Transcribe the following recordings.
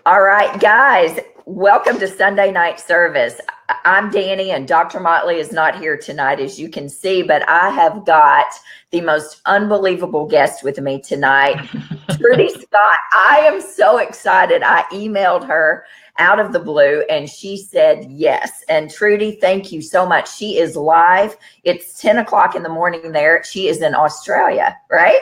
All right, guys, welcome to Sunday night service. I'm Dani, and Dr. Motley is not here tonight, as you can see, but I have got the most unbelievable guest with me tonight, Trudy Scott. I am so excited. I emailed her out of the blue, and she said yes. And Trudy, thank you so much. She is live. It's 10 o'clock in the morning there. She is in Australia, right?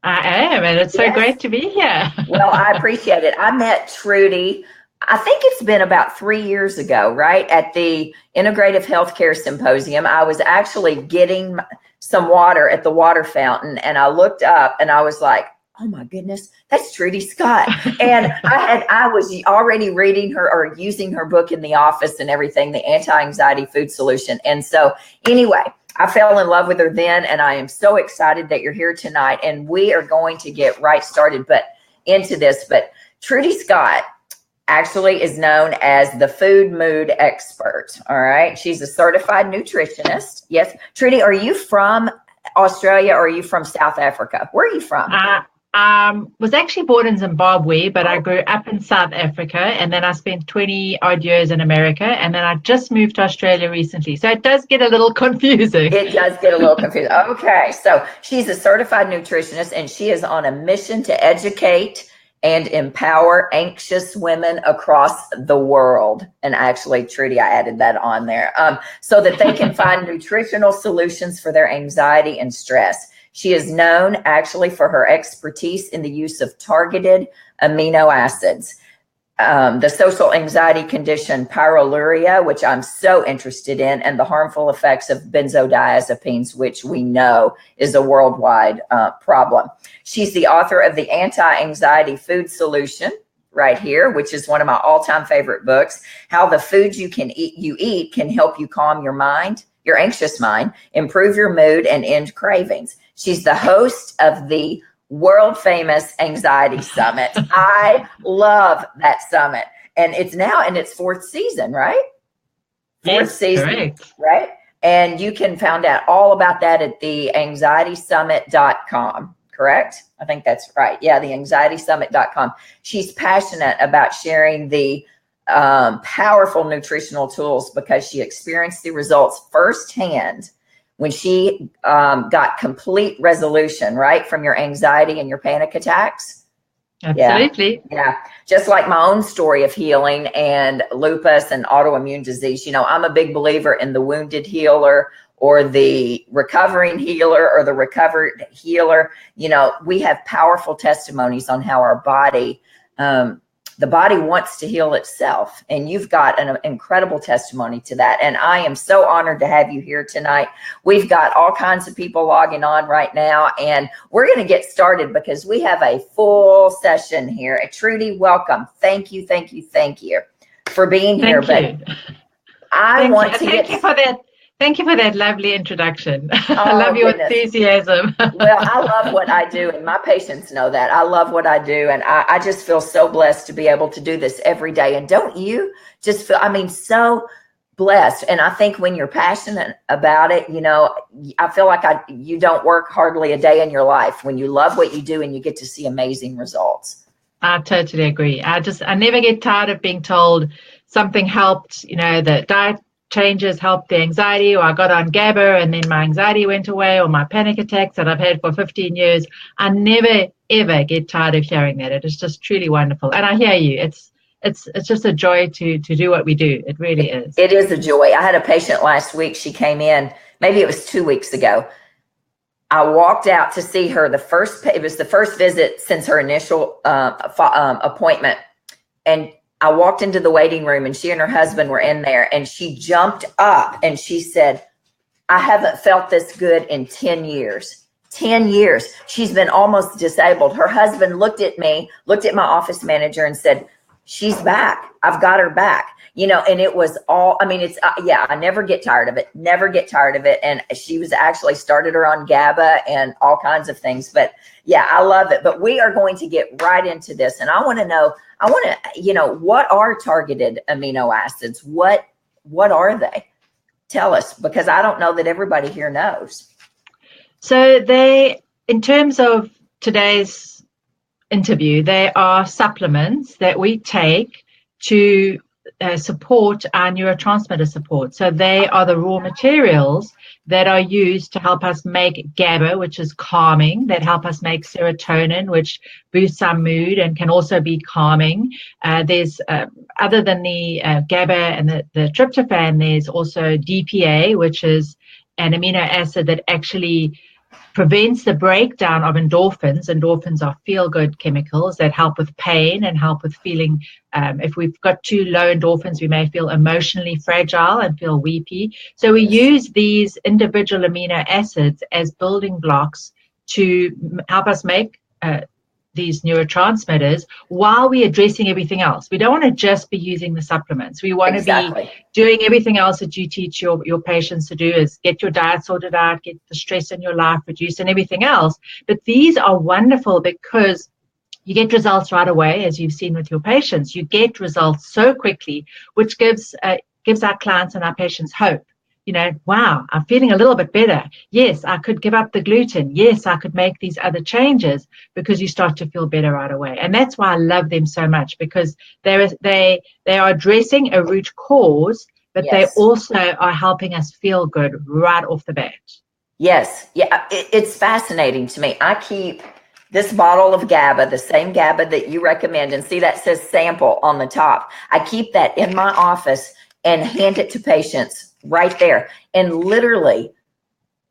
I am, and it's so great to be here. Well, I appreciate it. I met Trudy, I think it's been about 3 years ago, right? At the Integrative Healthcare Symposium. I was actually getting some water at the water fountain, and I looked up and I was like, oh my goodness, that's Trudy Scott. And I was already reading her or using her book in the office and everything, the Anti-Anxiety Food Solution. And so anyway, I fell in love with her then, and I am so excited that you're here tonight. And we are going to get right started into this. But Trudy Scott actually is known as the food mood expert. All right. She's a certified nutritionist. Yes. Trudy, are you from Australia or are you from South Africa? Where are you from? Was actually born in Zimbabwe, but I grew up in South Africa, and then I spent 20 odd years in America, and then I just moved to Australia recently. So it does get a little confusing. It does get a little confusing. Okay. So she's a certified nutritionist, and she is on a mission to educate and empower anxious women across the world. And actually, Trudy, I added that on there, so that they can find nutritional solutions for their anxiety and stress. She is known actually for her expertise in the use of targeted amino acids. The social anxiety condition Pyroluria, which I'm so interested in, and the harmful effects of benzodiazepines, which we know is a worldwide problem. She's the author of the Anti-Anxiety Food Solution, right here, which is one of my all-time favorite books, How the Foods You Eat Can Help You Calm Your Mind, your anxious mind, improve your mood, and end cravings. She's the host of the world famous Anxiety Summit. I love that summit. And it's now in its fourth season, right? Fourth season, correct. Right? And you can find out all about that at the anxietysummit.com, correct? I think that's right. Yeah, the anxietysummit.com. She's passionate about sharing the powerful nutritional tools because she experienced the results firsthand when she got complete resolution, right, from your anxiety and your panic attacks. Absolutely. Yeah. Just like my own story of healing and lupus and autoimmune disease. You know, I'm a big believer in the wounded healer or the recovering healer or the recovered healer. You know, we have powerful testimonies on how our body, the body wants to heal itself. And you've got an incredible testimony to that. And I am so honored to have you here tonight. We've got all kinds of people logging on right now, and we're going to get started because we have a full session here. Trudy, welcome. Thank you for being here. Thank you for that lovely introduction. I love your enthusiasm. Well, I love what I do, and my patients know that. I love what I do, and I just feel so blessed to be able to do this every day. And don't you just feel, so blessed? And I think when you're passionate about it, you know, I feel like you don't work hardly a day in your life when you love what you do and you get to see amazing results. I totally agree. I never get tired of being told something helped, you know, the diet changes helped the anxiety, or I got on GABA and then my anxiety went away, or my panic attacks that I've had for 15 years. I never, ever get tired of hearing that. It is just truly wonderful. And I hear you. It's just a joy to do what we do. It really is. It is a joy. I had a patient last week. She came in, maybe it was 2 weeks ago. I walked out to see her. It was the first visit since her initial appointment. And I walked into the waiting room, and she and her husband were in there, and she jumped up and she said, I haven't felt this good in 10 years. 10 years. She's been almost disabled. Her husband looked at me, looked at my office manager and said, she's back. I've got her back. You know, and it was all, I never get tired of it. And she was actually started her on GABA and all kinds of things. But yeah, I love it. But we are going to get right into this. And I want to know, what are targeted amino acids? What are they? Tell us, because I don't know that everybody here knows. So in terms of today's interview, they are supplements that we take to support our neurotransmitter support. So they are the raw materials that are used to help us make GABA, which is calming, that help us make serotonin, which boosts our mood and can also be calming. There's other than the GABA and the tryptophan, there's also DPA, which is an amino acid that actually prevents the breakdown of endorphins. Endorphins are feel-good chemicals that help with pain and help with feeling, if we've got too low endorphins, we may feel emotionally fragile and feel weepy. So we use these individual amino acids as building blocks to help us make these neurotransmitters while we're addressing everything else. We don't want to just be using the supplements. We want to be doing everything else that you teach your patients to do, is get your diet sorted out, get the stress in your life reduced and everything else. But these are wonderful because you get results right away, as you've seen with your patients. You get results so quickly, which gives our clients and our patients hope. You know, wow, I'm feeling a little bit better. Yes, I could give up the gluten. Yes, I could make these other changes, because you start to feel better right away. And that's why I love them so much, because they are addressing a root cause, but they also are helping us feel good right off the bat. Yes. Yeah, it's fascinating to me. I keep this bottle of GABA, the same GABA that you recommend, and see that says sample on the top. I keep that in my office and hand it to patients right there. And literally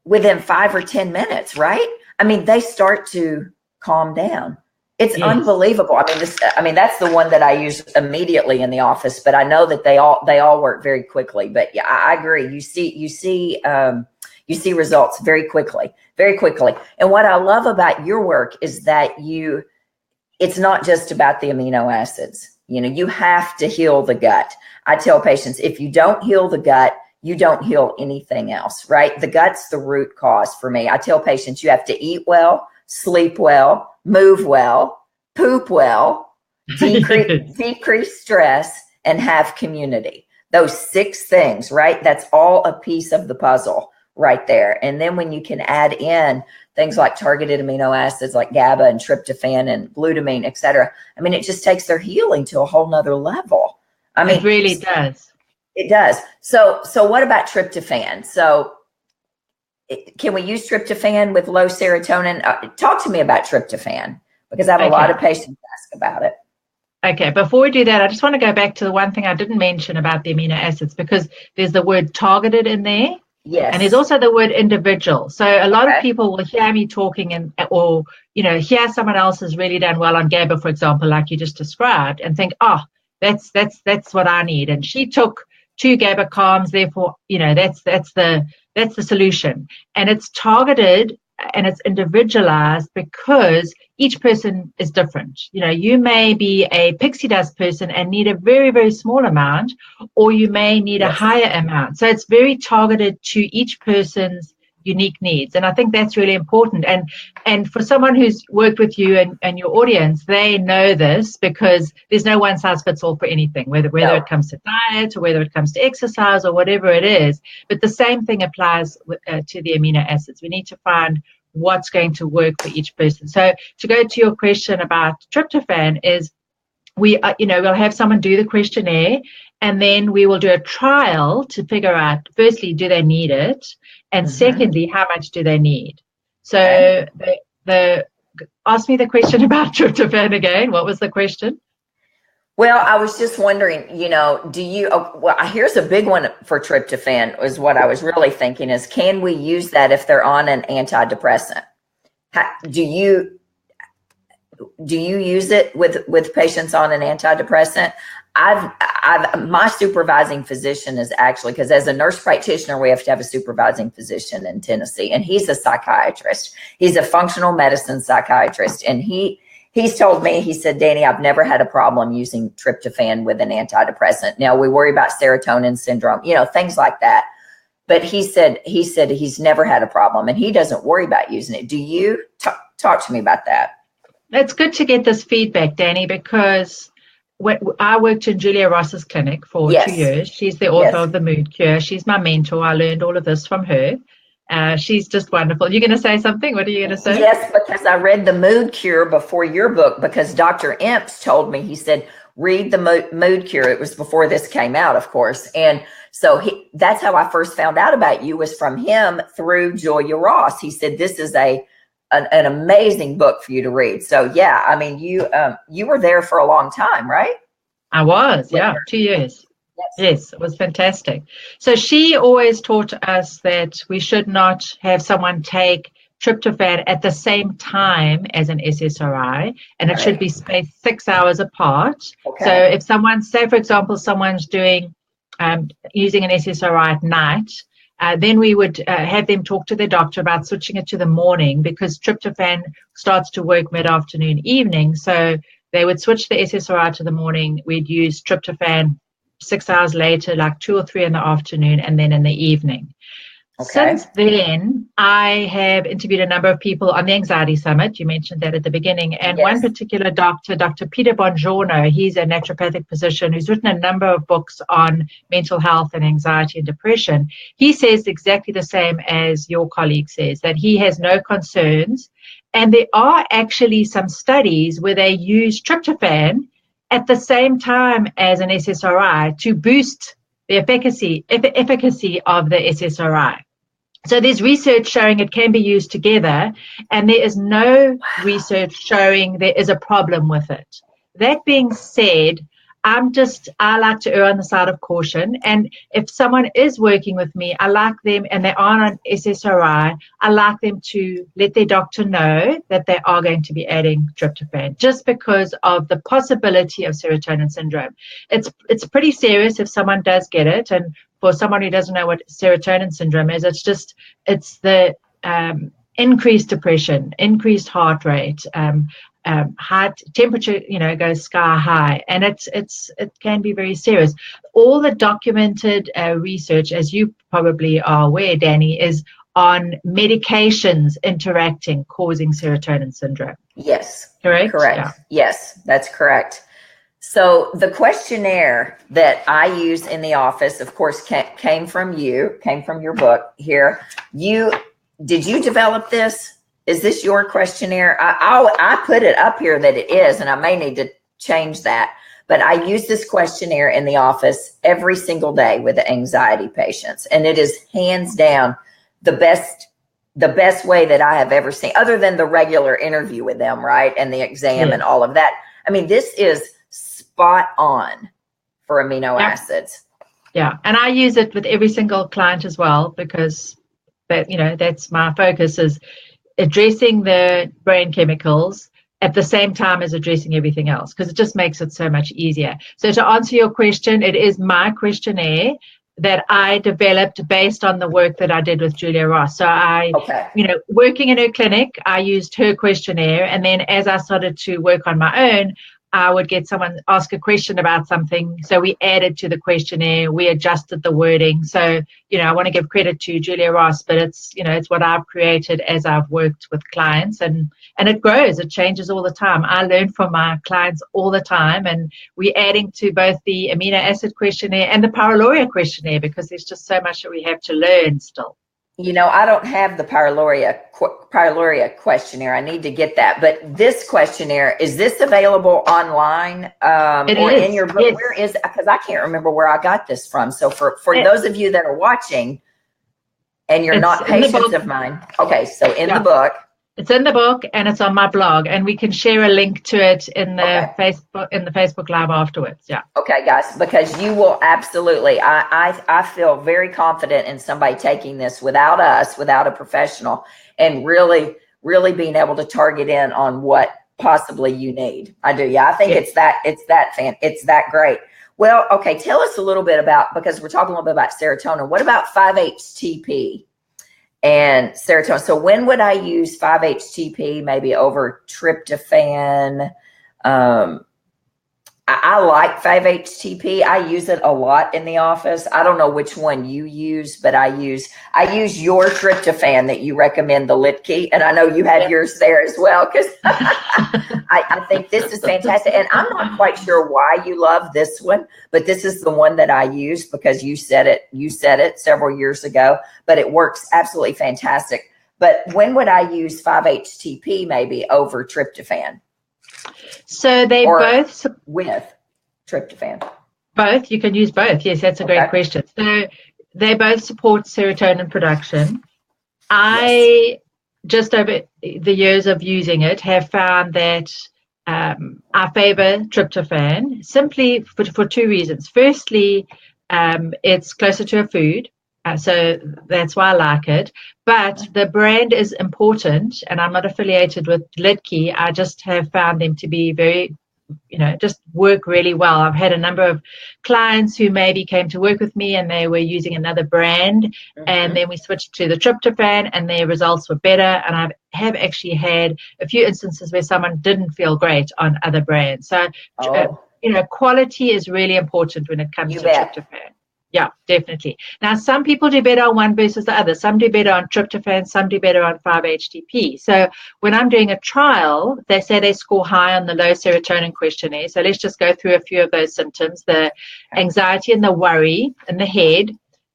within 5 or 10 minutes, right? I mean, they start to calm down. It's unbelievable. I mean, that's the one that I use immediately in the office, but I know that they all work very quickly. But yeah, I agree. You see results very quickly. And what I love about your work is that it's not just about the amino acids. You know, you have to heal the gut. I tell patients, if you don't heal the gut, you don't heal anything else, right? The gut's the root cause for me. I tell patients you have to eat well, sleep well, move well, poop well, decrease stress, and have community. Those 6 things, right? That's all a piece of the puzzle right there. And then when you can add in things like targeted amino acids like GABA and tryptophan and glutamine, et cetera, I mean, it just takes their healing to a whole nother level. I mean, it really does. It does. So what about tryptophan? So can we use tryptophan with low serotonin? Talk to me about tryptophan, because I have a lot of patients ask about it. Okay, before we do that, I just want to go back to the one thing I didn't mention about the amino acids, because there's the word targeted in there. Yes. And there's also the word individual. So a lot of people will hear me talking or hear someone else has really done well on GABA, for example, like you just described, and think, oh, that's what I need. And she took 2 GABA calms, therefore, that's the solution. And it's targeted and it's individualized because each person is different. You may be a pixie dust person and need a very, very small amount, or you may need a higher amount. So it's very targeted to each person's unique needs. And I think that's really important. And for someone who's worked with you and your audience, they know this, because there's no one size fits all for anything, whether it comes to diet or whether it comes to exercise or whatever it is. But the same thing applies to the amino acids. We need to find what's going to work for each person. So to go to your question about tryptophan is, we'll have someone do the questionnaire, and then we will do a trial to figure out, firstly, do they need it? And secondly, how much do they need? So ask me the question about tryptophan again. What was the question? Well, I was just wondering, here's a big one for tryptophan, is what I was really thinking is, can we use that if they're on an antidepressant? Do you use it with patients on an antidepressant? My supervising physician is actually, because as a nurse practitioner, we have to have a supervising physician in Tennessee, and he's a psychiatrist. He's a functional medicine psychiatrist. And he's told me, he said, Dani, I've never had a problem using tryptophan with an antidepressant. Now we worry about serotonin syndrome, things like that. But he said he's never had a problem, and he doesn't worry about using it. Do you? Talk to me about that. It's good to get this feedback, Dani, because I worked in Julia Ross's clinic for 2 years. She's the author of The Mood Cure. She's my mentor. I learned all of this from her. She's just wonderful. You're going to say something? What are you going to say? Yes, because I read The Mood Cure before your book, because Dr. Imps told me, he said, read The Mood Cure. It was before this came out, of course. And so that's how I first found out about you, was from him through Julia Ross. He said, this is an amazing book for you to read. So yeah, I mean, you were there for a long time, right? I was, yeah, 2 years. Yes, it was fantastic. So she always taught us that we should not have someone take tryptophan at the same time as an SSRI, and it should be spaced 6 hours apart. Okay. So if someone, say for example, someone's doing using an SSRI at night, then we would have them talk to their doctor about switching it to the morning, because tryptophan starts to work mid-afternoon, evening. So they would switch the SSRI to the morning. We'd use tryptophan 6 hours later, like 2 or 3 in the afternoon, and then in the evening. Okay. Since then, I have interviewed a number of people on the Anxiety Summit. You mentioned that at the beginning. And one particular doctor, Dr. Peter Bongiorno, he's a naturopathic physician who's written a number of books on mental health and anxiety and depression. He says exactly the same as your colleague says, that he has no concerns. And there are actually some studies where they use tryptophan at the same time as an SSRI to boost the efficacy of the SSRI. So there's research showing it can be used together, and there is no research showing there is a problem with it. That being said, I like to err on the side of caution. And if someone is working with me, I like them, and they are on SSRI, I like them to let their doctor know that they are going to be adding tryptophan, just because of the possibility of serotonin syndrome. It's pretty serious if someone does get it. And for someone who doesn't know what serotonin syndrome is, it's the increased depression, increased heart rate, heart temperature, goes sky high, and it can be very serious. All the documented research, as you probably are aware, Dani, is on medications causing serotonin syndrome. Yes. Correct? Yeah. Yes, that's correct. So the questionnaire that I use in the office, of course, came from your book here. Did you develop this? Is this your questionnaire? I put it up here that it is, and I may need to change that. But I use this questionnaire in the office every single day with the anxiety patients, and it is hands down the best way that I have ever seen, other than the regular interview with them, right, and the exam and all of that. I mean, this is spot on for amino acids. Yeah, and I use it with every single client as well, because that's my focus, is addressing the brain chemicals at the same time as addressing everything else, because it just makes it so much easier. So to answer your question, it is my questionnaire that I developed based on the work that I did with Julia Ross. So working in her clinic, I used her questionnaire, and then as I started to work on my own, I would get someone ask a question about something. So we added to the questionnaire, we adjusted the wording. So, I want to give credit to Julia Ross, but it's what I've created as I've worked with clients, and it grows, it changes all the time. I learn from my clients all the time, and we're adding to both the amino acid questionnaire and the Pyroluria questionnaire, because there's just so much that we have to learn still. I don't have the Pyroluria questionnaire. I need to get that. But this questionnaire, is this available online or in your book? Yes. Where is it? Because I can't remember where I got this from. So for those of you that are watching and you're not patients of mine. Okay, so in the book. It's in the book, and it's on my blog, and we can share a link to it in the Facebook Live afterwards. Yeah. Okay, guys, because you will absolutely. I feel very confident in somebody taking this without a professional, and really being able to target in on what possibly you need. I do. Yeah, I think it's that great. Well, okay, tell us a little bit about, because we're talking a little bit about serotonin. What about 5-HTP? And serotonin. So when would I use 5-HTP maybe over tryptophan? I I like 5-HTP. I use it a lot in the office. I don't know which one you use, but I use your tryptophan that you recommend, the Litke, and I know you had yours there as well, because I think this is fantastic. And I'm not quite sure why you love this one, but this is the one that I use because you said it several years ago, but it works absolutely fantastic. But when would I use 5-HTP maybe over tryptophan? So they both with tryptophan. Both, you can use both. Yes, that's a great question. So they both support serotonin production. I just over the years of using it have found that I favor tryptophan simply for two reasons. Firstly, it's closer to a food. So that's why I like it. But the brand is important, and I'm not affiliated with Litke. I just have found them to be very, just work really well. I've had a number of clients who maybe came to work with me and they were using another brand, and then we switched to the tryptophan and their results were better. And I have actually had a few instances where someone didn't feel great on other brands. So, quality is really important when it comes to tryptophan. Yeah, definitely. Now, some people do better on one versus the other. Some do better on tryptophan, some do better on 5-HTP. So when I'm doing a trial, they say they score high on the low serotonin questionnaire. So let's just go through a few of those symptoms: the anxiety and the worry in the head,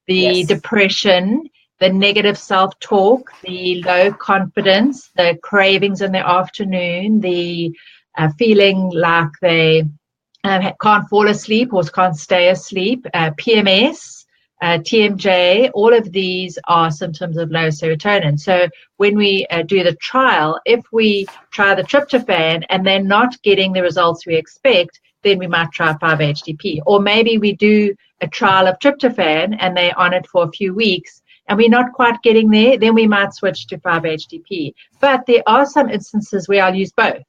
the depression, the negative self-talk, the low confidence, the cravings in the afternoon, the feeling like they can't fall asleep or can't stay asleep, PMS, TMJ, all of these are symptoms of low serotonin. So when we do the trial, if we try the tryptophan and they're not getting the results we expect, then we might try 5-HTP. Or maybe we do a trial of tryptophan and they're on it for a few weeks and we're not quite getting there, then we might switch to 5-HTP. But there are some instances where I'll use both.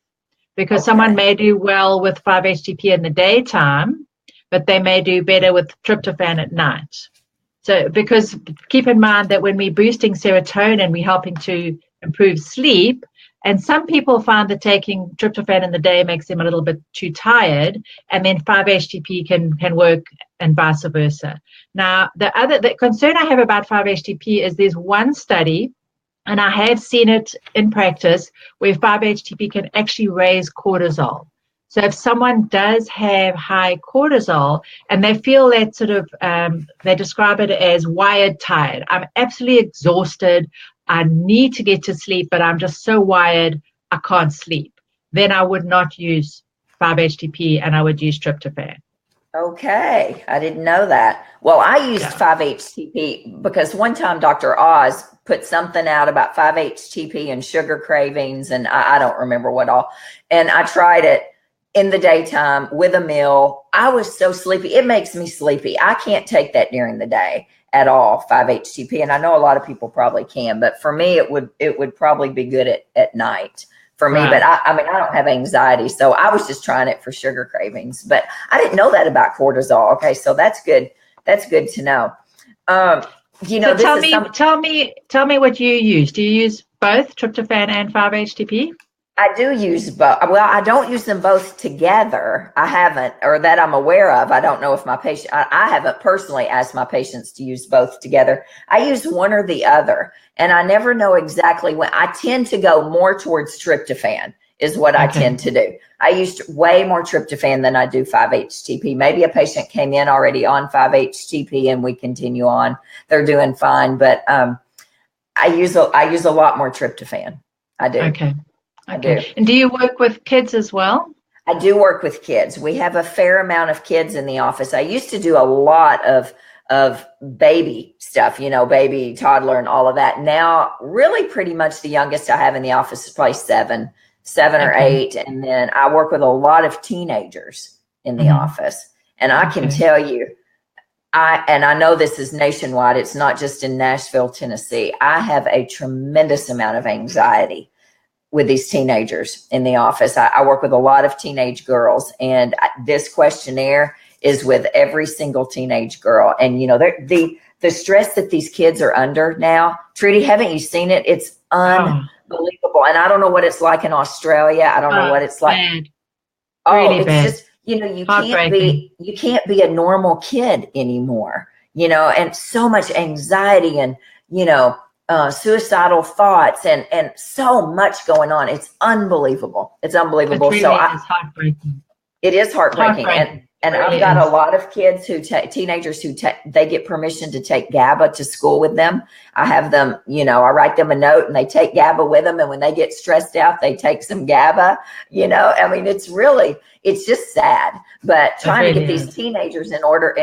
Because someone may do well with 5-HTP in the daytime, but they may do better with tryptophan at night. So because keep in mind that when we're boosting serotonin, we're helping to improve sleep. And some people find that taking tryptophan in the day makes them a little bit too tired, and then 5-HTP can work and vice versa. Now, the concern I have about 5-HTP is there's one study, and I have seen it in practice, where 5-HTP can actually raise cortisol. So if someone does have high cortisol and they feel that sort of, they describe it as wired tired. I'm absolutely exhausted. I need to get to sleep, but I'm just so wired, I can't sleep. Then I would not use 5-HTP and I would use tryptophan. Okay, I didn't know that. Well, I used 5-HTP because one time Dr. Oz put something out about 5-HTP and sugar cravings, and I don't remember what all. And I tried it in the daytime with a meal. I was so sleepy. It makes me sleepy. I can't take that during the day at all, 5-HTP. And I know a lot of people probably can, but for me, it would probably be good at night. For me, but I mean, I don't have anxiety, so I was just trying it for sugar cravings. But I didn't know that about cortisol. Okay, so that's good. That's good to know. So tell me what you use. Do you use both tryptophan and 5-HTP? I do use both. Well, I don't use them both together. I haven't, or that I'm aware of. I don't know if my patient, I haven't personally asked my patients to use both together. I use one or the other, and I never know exactly when. I tend to go more towards tryptophan is what I tend to do. I used way more tryptophan than I do 5-HTP. Maybe a patient came in already on 5-HTP and we continue on. They're doing fine, but I use a lot more tryptophan. I do. Okay. I do. And do you work with kids as well? I do work with kids. We have a fair amount of kids in the office. I used to do a lot of baby stuff, baby, toddler, and all of that. Now, really pretty much the youngest I have in the office is probably seven or 8. And then I work with a lot of teenagers in the office. And I can tell you, I know this is nationwide. It's not just in Nashville, Tennessee. I have a tremendous amount of anxiety with these teenagers in the office. I work with a lot of teenage girls, and this questionnaire is with every single teenage girl. And, the stress that these kids are under now, Trudy, haven't you seen it? It's unbelievable. And I don't know what it's like in Australia. I don't know what it's like. Bad. Oh, really it's bad. just, you know, you can't be a normal kid anymore, you know, and so much anxiety and, you know, suicidal thoughts and so much going on. It's unbelievable. It's unbelievable. It really is heartbreaking. It is heartbreaking. And really I've got a lot of kids teenagers who they get permission to take GABA to school with them. I have them, you know, I write them a note and they take GABA with them. And when they get stressed out, they take some GABA, you know. I mean, it's just sad, but trying to get these teenagers in order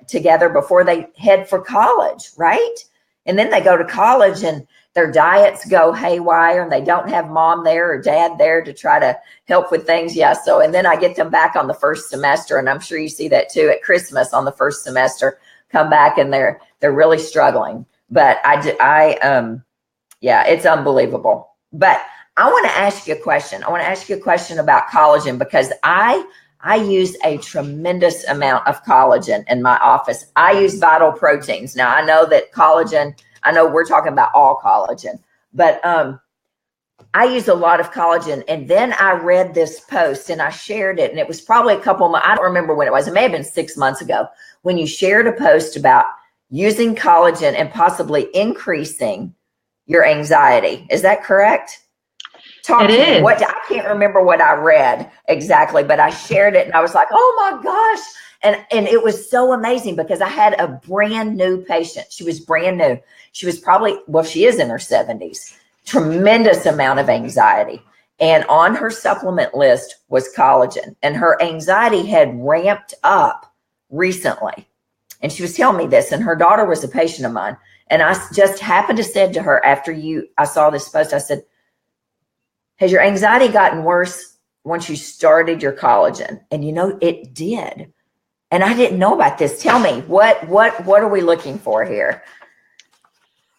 together before they head for college, right? And then they go to college and their diets go haywire and they don't have mom there or dad there to try to help with things. Yeah. So, and then I get them back on the first semester, and I'm sure you see that too at Christmas on the first semester, come back and they're really struggling. But yeah, it's unbelievable. But I want to ask you a question. I want to ask you a question about collagen, because I use a tremendous amount of collagen in my office. I use Vital Proteins. Now, I know that collagen, I know we're talking about all collagen, but I use a lot of collagen. And then I read this post and I shared it. And it was probably a couple of months, I don't remember when it was. It may have been 6 months ago when you shared a post about using collagen and possibly increasing your anxiety. Is that correct? It is. I can't remember what I read exactly, but I shared it and I was like, oh my gosh. And it was so amazing because I had a brand new patient. She was brand new. She was she is in her 70s, tremendous amount of anxiety. And on her supplement list was collagen, and her anxiety had ramped up recently. And she was telling me this, and her daughter was a patient of mine. And I just happened to say to her after I saw this post, I said, has your anxiety gotten worse once you started your collagen? And you know, it did. And I didn't know about this. Tell me, what are we looking for here?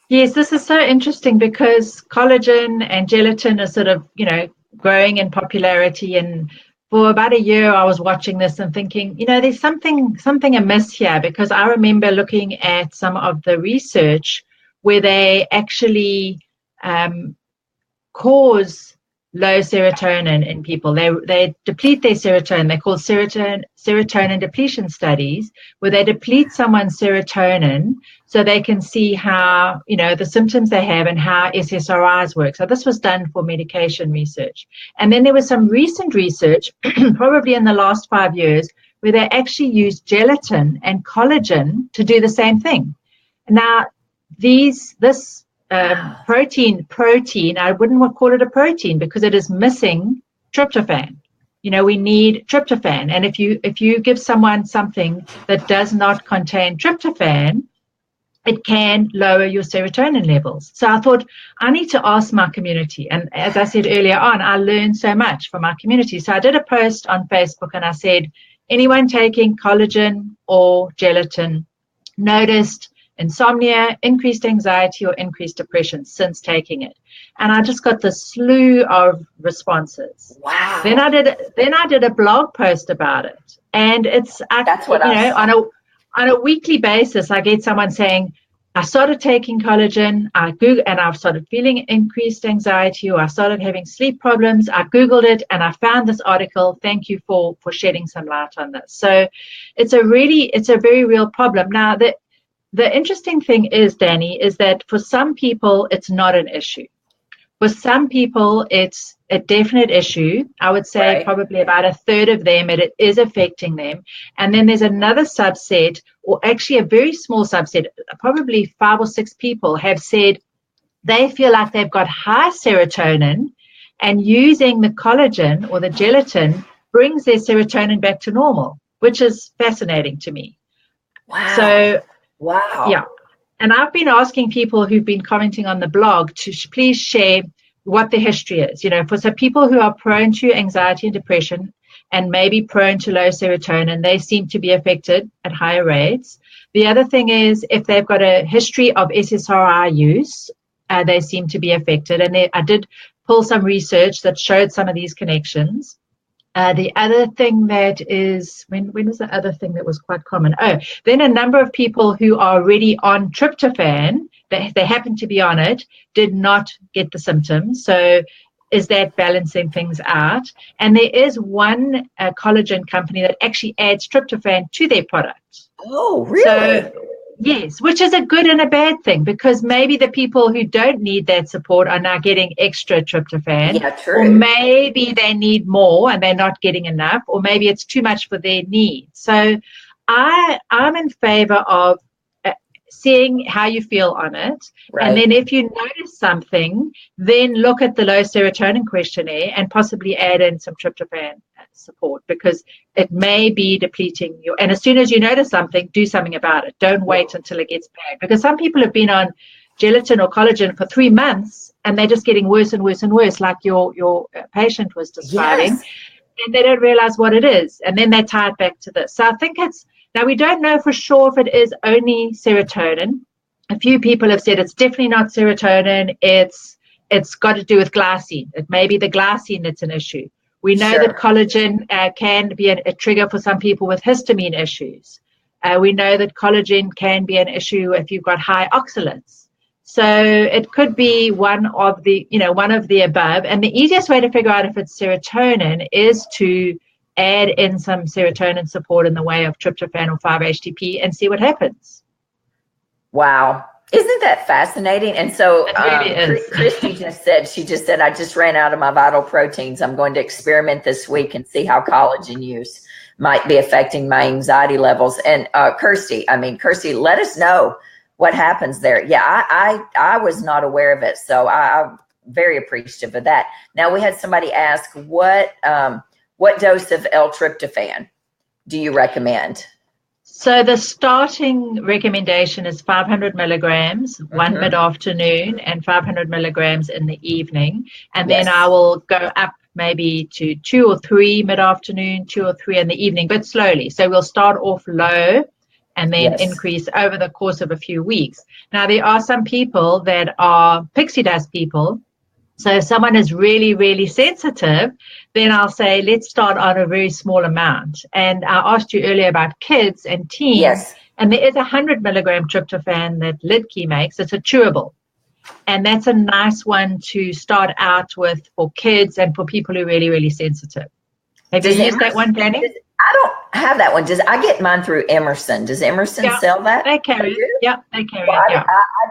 Yes, this is so interesting because collagen and gelatin are sort of, you know, growing in popularity. And for about a year, I was watching this and thinking, you know, there's something amiss here, because I remember looking at some of the research where they actually cause low serotonin in people. They deplete their serotonin. They're called serotonin depletion studies, where they deplete someone's serotonin so they can see how, you know, the symptoms they have and how SSRIs work. So this was done for medication research. And then there was some recent research, probably in the last 5 years, where they actually used gelatin and collagen to do the same thing. Now, this protein, I wouldn't call it a protein because it is missing tryptophan. You know, we need tryptophan. And if you give someone something that does not contain tryptophan, it can lower your serotonin levels. So I thought, I need to ask my community. And as I said earlier on, I learned so much from our community. So I did a post on Facebook and I said, anyone taking collagen or gelatin noticed insomnia, increased anxiety, or increased depression since taking it? And I just got this slew of responses. Wow. Then I did a blog post about it. And on a weekly basis, I get someone saying, I started taking collagen, and I've started feeling increased anxiety, or I started having sleep problems. I Googled it and I found this article. Thank you for shedding some light on this. So it's a very real problem. Now, the interesting thing is, Dani, is that for some people, it's not an issue. For some people, it's a definite issue. I would say probably about a third of them, it is affecting them. And then there's another subset, or actually a very small subset, probably 5 or 6 people have said they feel like they've got high serotonin, and using the collagen or the gelatin brings their serotonin back to normal, which is fascinating to me. Wow. So, wow. Yeah. And I've been asking people who've been commenting on the blog to please share what the history is. You know, for some people who are prone to anxiety and depression and maybe prone to low serotonin, they seem to be affected at higher rates. The other thing is, if they've got a history of SSRI use, they seem to be affected. And I did pull some research that showed some of these connections. The other thing that is, when was the other thing that was quite common? Then a number of people who are already on tryptophan, they happen to be on it, did not get the symptoms. So is that balancing things out. And there is one collagen company that actually adds tryptophan to their product. Oh, really? So, yes, which is a good and a bad thing, because maybe the people who don't need that support are now getting extra tryptophan. Yeah, true. Or maybe they need more and they're not getting enough, or maybe it's too much for their needs. So I'm in favor of seeing how you feel on it. Right. And then if you notice something, then look at the low serotonin questionnaire and possibly add in some tryptophan support, because it may be depleting your, and as soon as you notice something, do something about it. Don't wait until it gets bad, because some people have been on gelatin or collagen for 3 months and they're just getting worse and worse and worse, like your patient was describing. Yes. And they don't realize what it is, and then they tie it back to this. So I think it's, now we don't know for sure if it is only serotonin. A few people have said it's definitely not serotonin, it's got to do with glycine. It may be the glycine that's an issue. We know that collagen can be a trigger for some people with histamine issues. We know that collagen can be an issue if you've got high oxalates. So it could be one of the above. And the easiest way to figure out if it's serotonin is to add in some serotonin support in the way of tryptophan or 5-HTP and see what happens. Wow. Isn't that fascinating? And so Christy just said, I just ran out of my vital proteins. I'm going to experiment this week and see how collagen use might be affecting my anxiety levels. And Kirsty, let us know what happens there. Yeah, I was not aware of it. So I'm very appreciative of that. Now, we had somebody ask, what dose of L-tryptophan do you recommend? So the starting recommendation is 500 milligrams, one mid-afternoon and 500 milligrams in the evening. And then I will go up maybe to 2 or 3 mid-afternoon, 2 or 3 in the evening, but slowly. So we'll start off low and then increase over the course of a few weeks. Now, there are some people that are pixie dust people. So if someone is really, really sensitive, then I'll say, let's start on a very small amount. And I asked you earlier about kids and teens. Yes. And there is 100 milligram tryptophan that Lidkey makes. It's a chewable. And that's a nice one to start out with for kids and for people who are really, really sensitive. Have you used that one, Dani? I don't have that one. I get mine through Emerson. Does Emerson sell that? They carry it. Yeah, they carry it.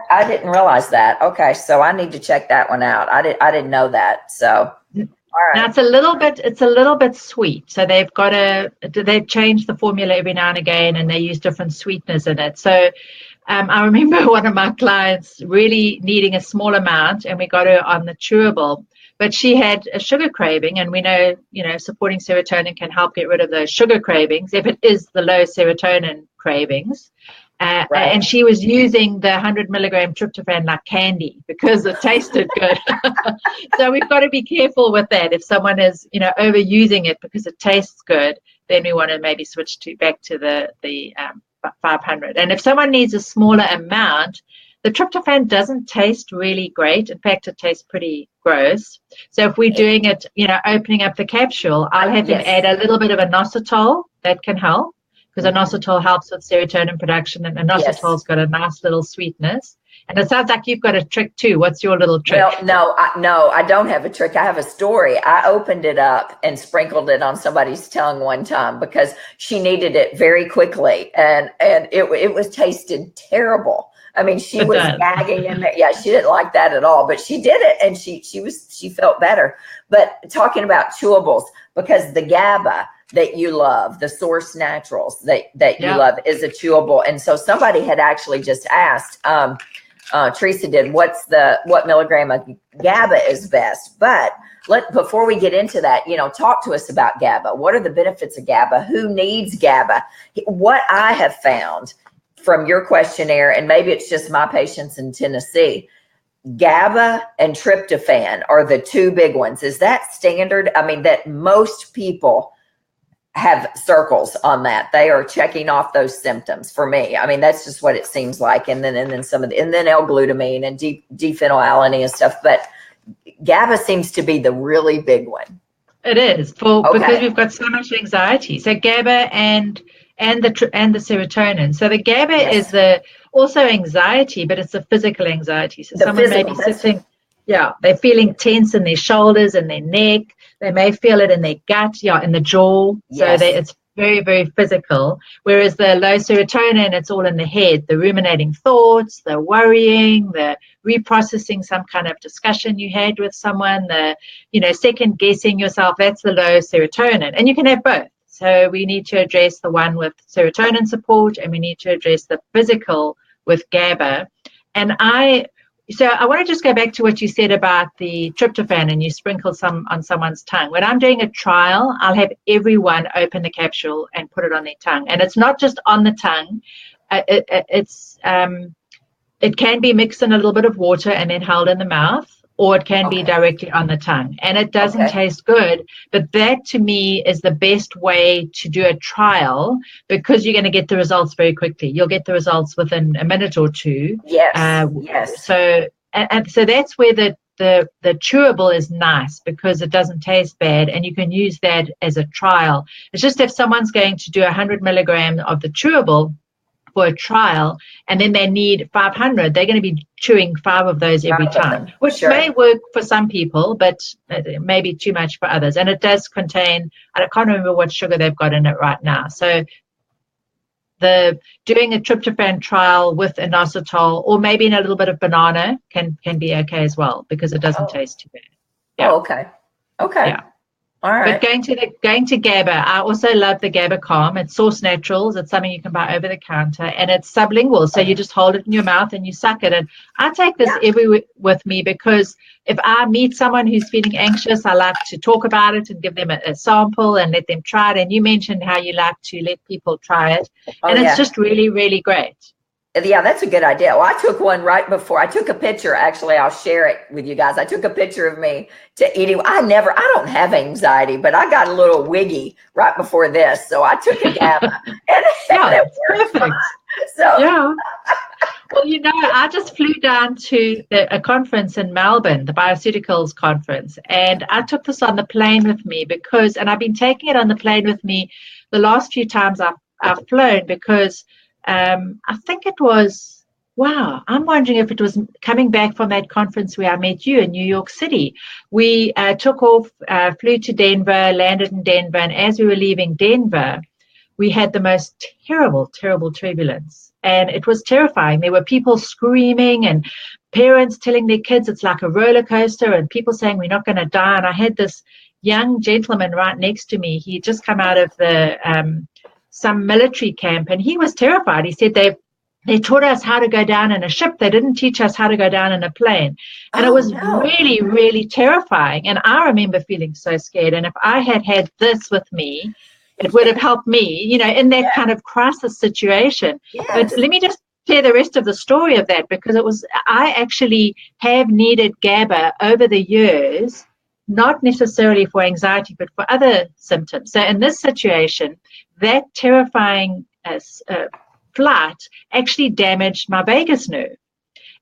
I didn't realize that. Okay, so I need to check that one out. I didn't know that. So, all right. Now it's a little bit sweet. So they've changed the formula every now and again, and they use different sweeteners in it. So I remember one of my clients really needing a small amount, and we got her on the chewable. But she had a sugar craving, and we know, supporting serotonin can help get rid of those sugar cravings if it is the low serotonin cravings. And she was using the 100 milligram tryptophan like candy because it tasted good. So we've got to be careful with that. If someone is, overusing it because it tastes good, then we want to maybe switch back to the 500. And if someone needs a smaller amount, the tryptophan doesn't taste really great. In fact, it tastes pretty gross. So if we're doing it, opening up the capsule, I'll have them add a little bit of inositol. That can help, because inositol helps with serotonin production, and inositol's got a nice little sweetness. And it sounds like you've got a trick too. What's your little trick? Well, no, I don't have a trick. I have a story. I opened it up and sprinkled it on somebody's tongue one time because she needed it very quickly, and it was tasted terrible. I mean, she was gagging in there. Yeah, she didn't like that at all, but she did it, and she felt better. But talking about chewables, because the GABA that you love, the Source Naturals that you love, is a chewable. And so somebody had actually just asked, Teresa did, what milligram of GABA is best? But before we get into that, talk to us about GABA. What are the benefits of GABA? Who needs GABA? What I have found from your questionnaire, and maybe it's just my patients in Tennessee, GABA and tryptophan are the two big ones. Is that standard? I mean, that most people have circles on that. They are checking off those symptoms for me. I mean, that's just what it seems like. And then L-glutamine and diphenylalanine and stuff. But GABA seems to be the really big one. It is because we've got so much anxiety. So GABA and the serotonin. So the GABA is also anxiety, but it's a physical anxiety. So someone may be sitting Yeah, they're feeling tense in their shoulders and their neck. They may feel it in their gut, in the jaw. So it's very, very physical. Whereas the low serotonin, it's all in the head, the ruminating thoughts, the worrying, the reprocessing some kind of discussion you had with someone, the, second guessing yourself. That's the low serotonin. And you can have both. So we need to address the one with serotonin support, and we need to address the physical with GABA. And So I want to just go back to what you said about the tryptophan, and you sprinkle some on someone's tongue. When I'm doing a trial, I'll have everyone open the capsule and put it on their tongue. And it's not just on the tongue. It can be mixed in a little bit of water and then held in the mouth, or it can be directly on the tongue. And it doesn't taste good. But that, to me, is the best way to do a trial, because you're going to get the results very quickly. You'll get the results within a minute or two. Yes. So that's where the chewable is nice, because it doesn't taste bad, and you can use that as a trial. It's just if someone's going to do 100 milligrams of the chewable for a trial, and then they need 500, they're going to be chewing 5 of those every time, which may work for some people, but it may be too much for others. And it does contain, I can't remember what sugar they've got in it right now. So doing a tryptophan trial with inositol, or maybe in a little bit of banana, can be okay as well, because it doesn't taste too bad. Yeah. Okay. Yeah. All right. But going to GABA, I also love the GABA Calm. It's Source Naturals. It's something you can buy over the counter, and it's sublingual. So you just hold it in your mouth and you suck it. And I take this everywhere with me, because if I meet someone who's feeling anxious, I like to talk about it and give them a sample and let them try it. And you mentioned how you like to let people try it. It's just really, really great. Yeah, that's a good idea. Well, I took one right before. I took a picture. Actually, I'll share it with you guys. I took a picture of me to eating. I don't have anxiety, but I got a little wiggy right before this. So I took a GABA. and it worked fine. So, yeah. Well, I just flew down to a conference in Melbourne, the Bioceuticals conference, and I took this on the plane with me and I've been taking it on the plane with me the last few times I've flown, because I think it was, I'm wondering if it was coming back from that conference where I met you in New York City. We took off, flew to Denver, landed in Denver, and as we were leaving Denver, we had the most terrible, terrible turbulence. And it was terrifying. There were people screaming and parents telling their kids it's like a roller coaster, and people saying we're not going to die. And I had this young gentleman right next to me. He had just come out of some military camp, and he was terrified. He said they taught us how to go down in a ship. They didn't teach us how to go down in a plane. And it was really, really terrifying. And I remember feeling so scared. And if I had this with me, it would have helped me, in that kind of crisis situation. Yes. But let me just share the rest of the story of that, because I actually have needed GABA over the years, not necessarily for anxiety, but for other symptoms. So in this situation, that terrifying flight actually damaged my vagus nerve.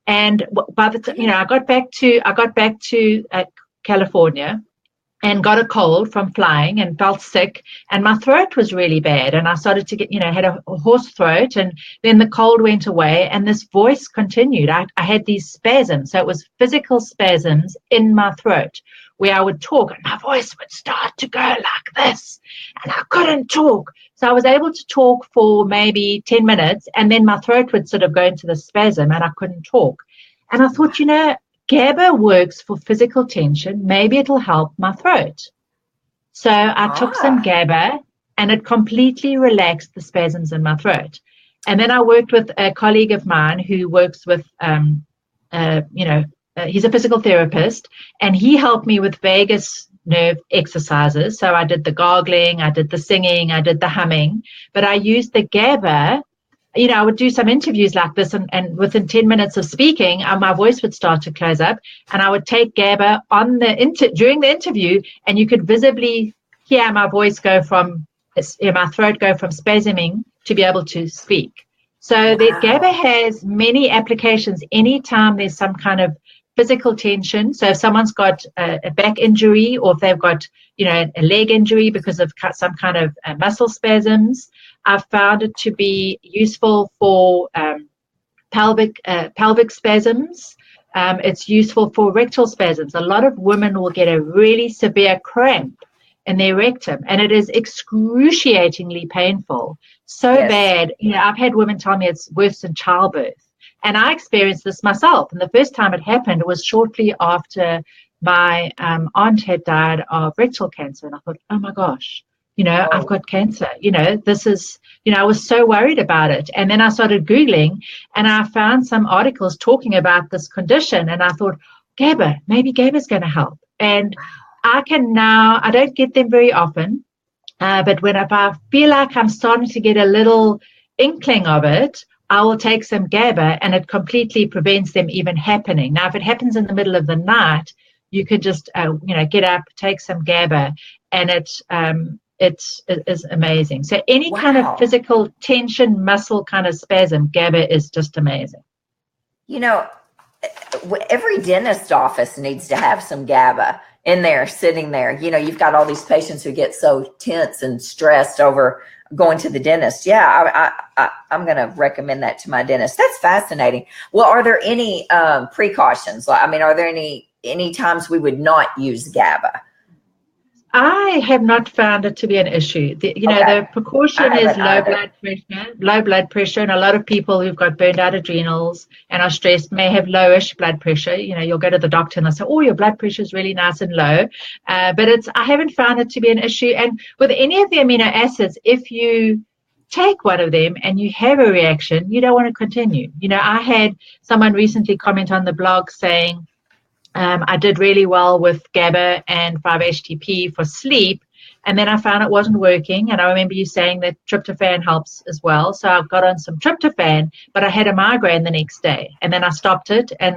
And by the time, I got back to California and got a cold from flying and felt sick, and my throat was really bad, and I started to get, had a hoarse throat, and then the cold went away and this voice continued. I had these spasms. So it was physical spasms in my throat where I would talk and my voice would start to go like this, and I couldn't talk. So I was able to talk for maybe 10 minutes, and then my throat would sort of go into the spasm and I couldn't talk. And I thought, GABA works for physical tension. Maybe it'll help my throat. So I took some GABA, and it completely relaxed the spasms in my throat. And then I worked with a colleague of mine who works with, he's a physical therapist, and he helped me with vagus nerve exercises. So I did the gargling, I did the singing, I did the humming, but I used the GABA. I would do some interviews like this, and within 10 minutes of speaking, my voice would start to close up, and I would take GABA during the interview, and you could visibly hear my voice go from, my throat go from spasming to be able to speak. So the GABA has many applications anytime there's some kind of physical tension. So if someone's got a back injury, or if they've got, a leg injury because of some kind of muscle spasms, I've found it to be useful for pelvic spasms, It's useful for rectal spasms. A lot of women will get a really severe cramp in their rectum, and it is excruciatingly painful. So bad. I've had women tell me it's worse than childbirth. And I experienced this myself. And the first time it happened was shortly after my aunt had died of rectal cancer. And I thought, oh my gosh, I've got cancer. This is, I was so worried about it. And then I started Googling, and I found some articles talking about this condition. And I thought, GABA, maybe GABA is going to help. And I can now, I don't get them very often, but if I feel like I'm starting to get a little inkling of it, I will take some GABA, and it completely prevents them even happening. Now, if it happens in the middle of the night, you could just, get up, take some GABA, and it is amazing. So any kind of physical tension, muscle kind of spasm, GABA is just amazing. Every dentist office needs to have some GABA in there, sitting there. You've got all these patients who get so tense and stressed over going to the dentist. I'm going to recommend that to my dentist. That's fascinating. Well, are there any precautions? Are there any times we would not use GABA? I have not found it to be an issue. The precaution is low blood pressure, and a lot of people who've got burned out adrenals and are stressed may have lowish blood pressure. You'll go to the doctor and they'll say, oh, your blood pressure is really nice and low. But I haven't found it to be an issue. And with any of the amino acids, if you take one of them and you have a reaction, you don't want to continue. I had someone recently comment on the blog saying, I did really well with GABA and 5-HTP for sleep, and then I found it wasn't working. And I remember you saying that tryptophan helps as well. So I got on some tryptophan, but I had a migraine the next day, and then I stopped it, and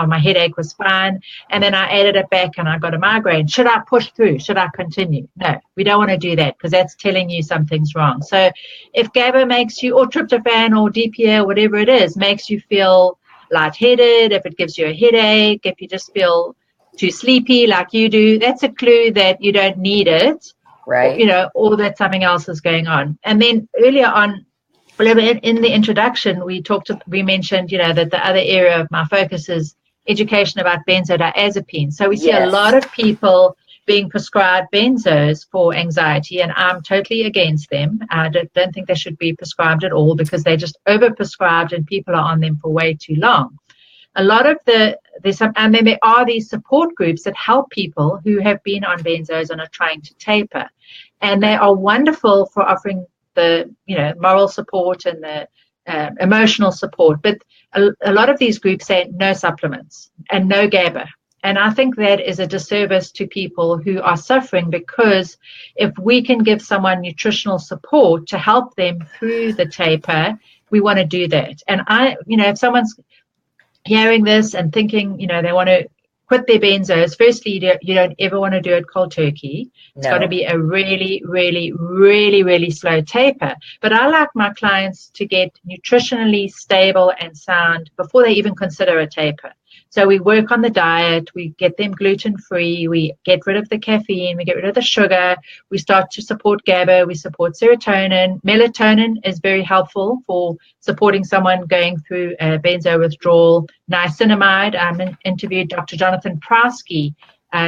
my headache was fine. And then I added it back, and I got a migraine. Should I push through? Should I continue? No, we don't want to do that, because that's telling you something's wrong. So if GABA makes you, or tryptophan or DPA or whatever it is, makes you feel lightheaded, if it gives you a headache, if you just feel too sleepy like you do, that's a clue that you don't need it, right? Or that something else is going on. And then earlier on, in the introduction, we mentioned, that the other area of my focus is education about benzodiazepines. So we see a lot of people being prescribed benzos for anxiety, and I'm totally against them. I don't think they should be prescribed at all, because they're just overprescribed and people are on them for way too long. And then there are these support groups that help people who have been on benzos and are trying to taper, and they are wonderful for offering the moral support and the emotional support. But a lot of these groups say no supplements and no GABA. And I think that is a disservice to people who are suffering, because if we can give someone nutritional support to help them through the taper, we want to do that. And if someone's hearing this and thinking, they want to quit their benzos, firstly, you don't ever want to do it cold turkey. It's got to be a really, really, really, really slow taper. But I like my clients to get nutritionally stable and sound before they even consider a taper. So we work on the diet, we get them gluten-free, we get rid of the caffeine, we get rid of the sugar, we start to support GABA, we support serotonin. Melatonin is very helpful for supporting someone going through a benzo withdrawal. Niacinamide, I interviewed Dr. Jonathan Prowski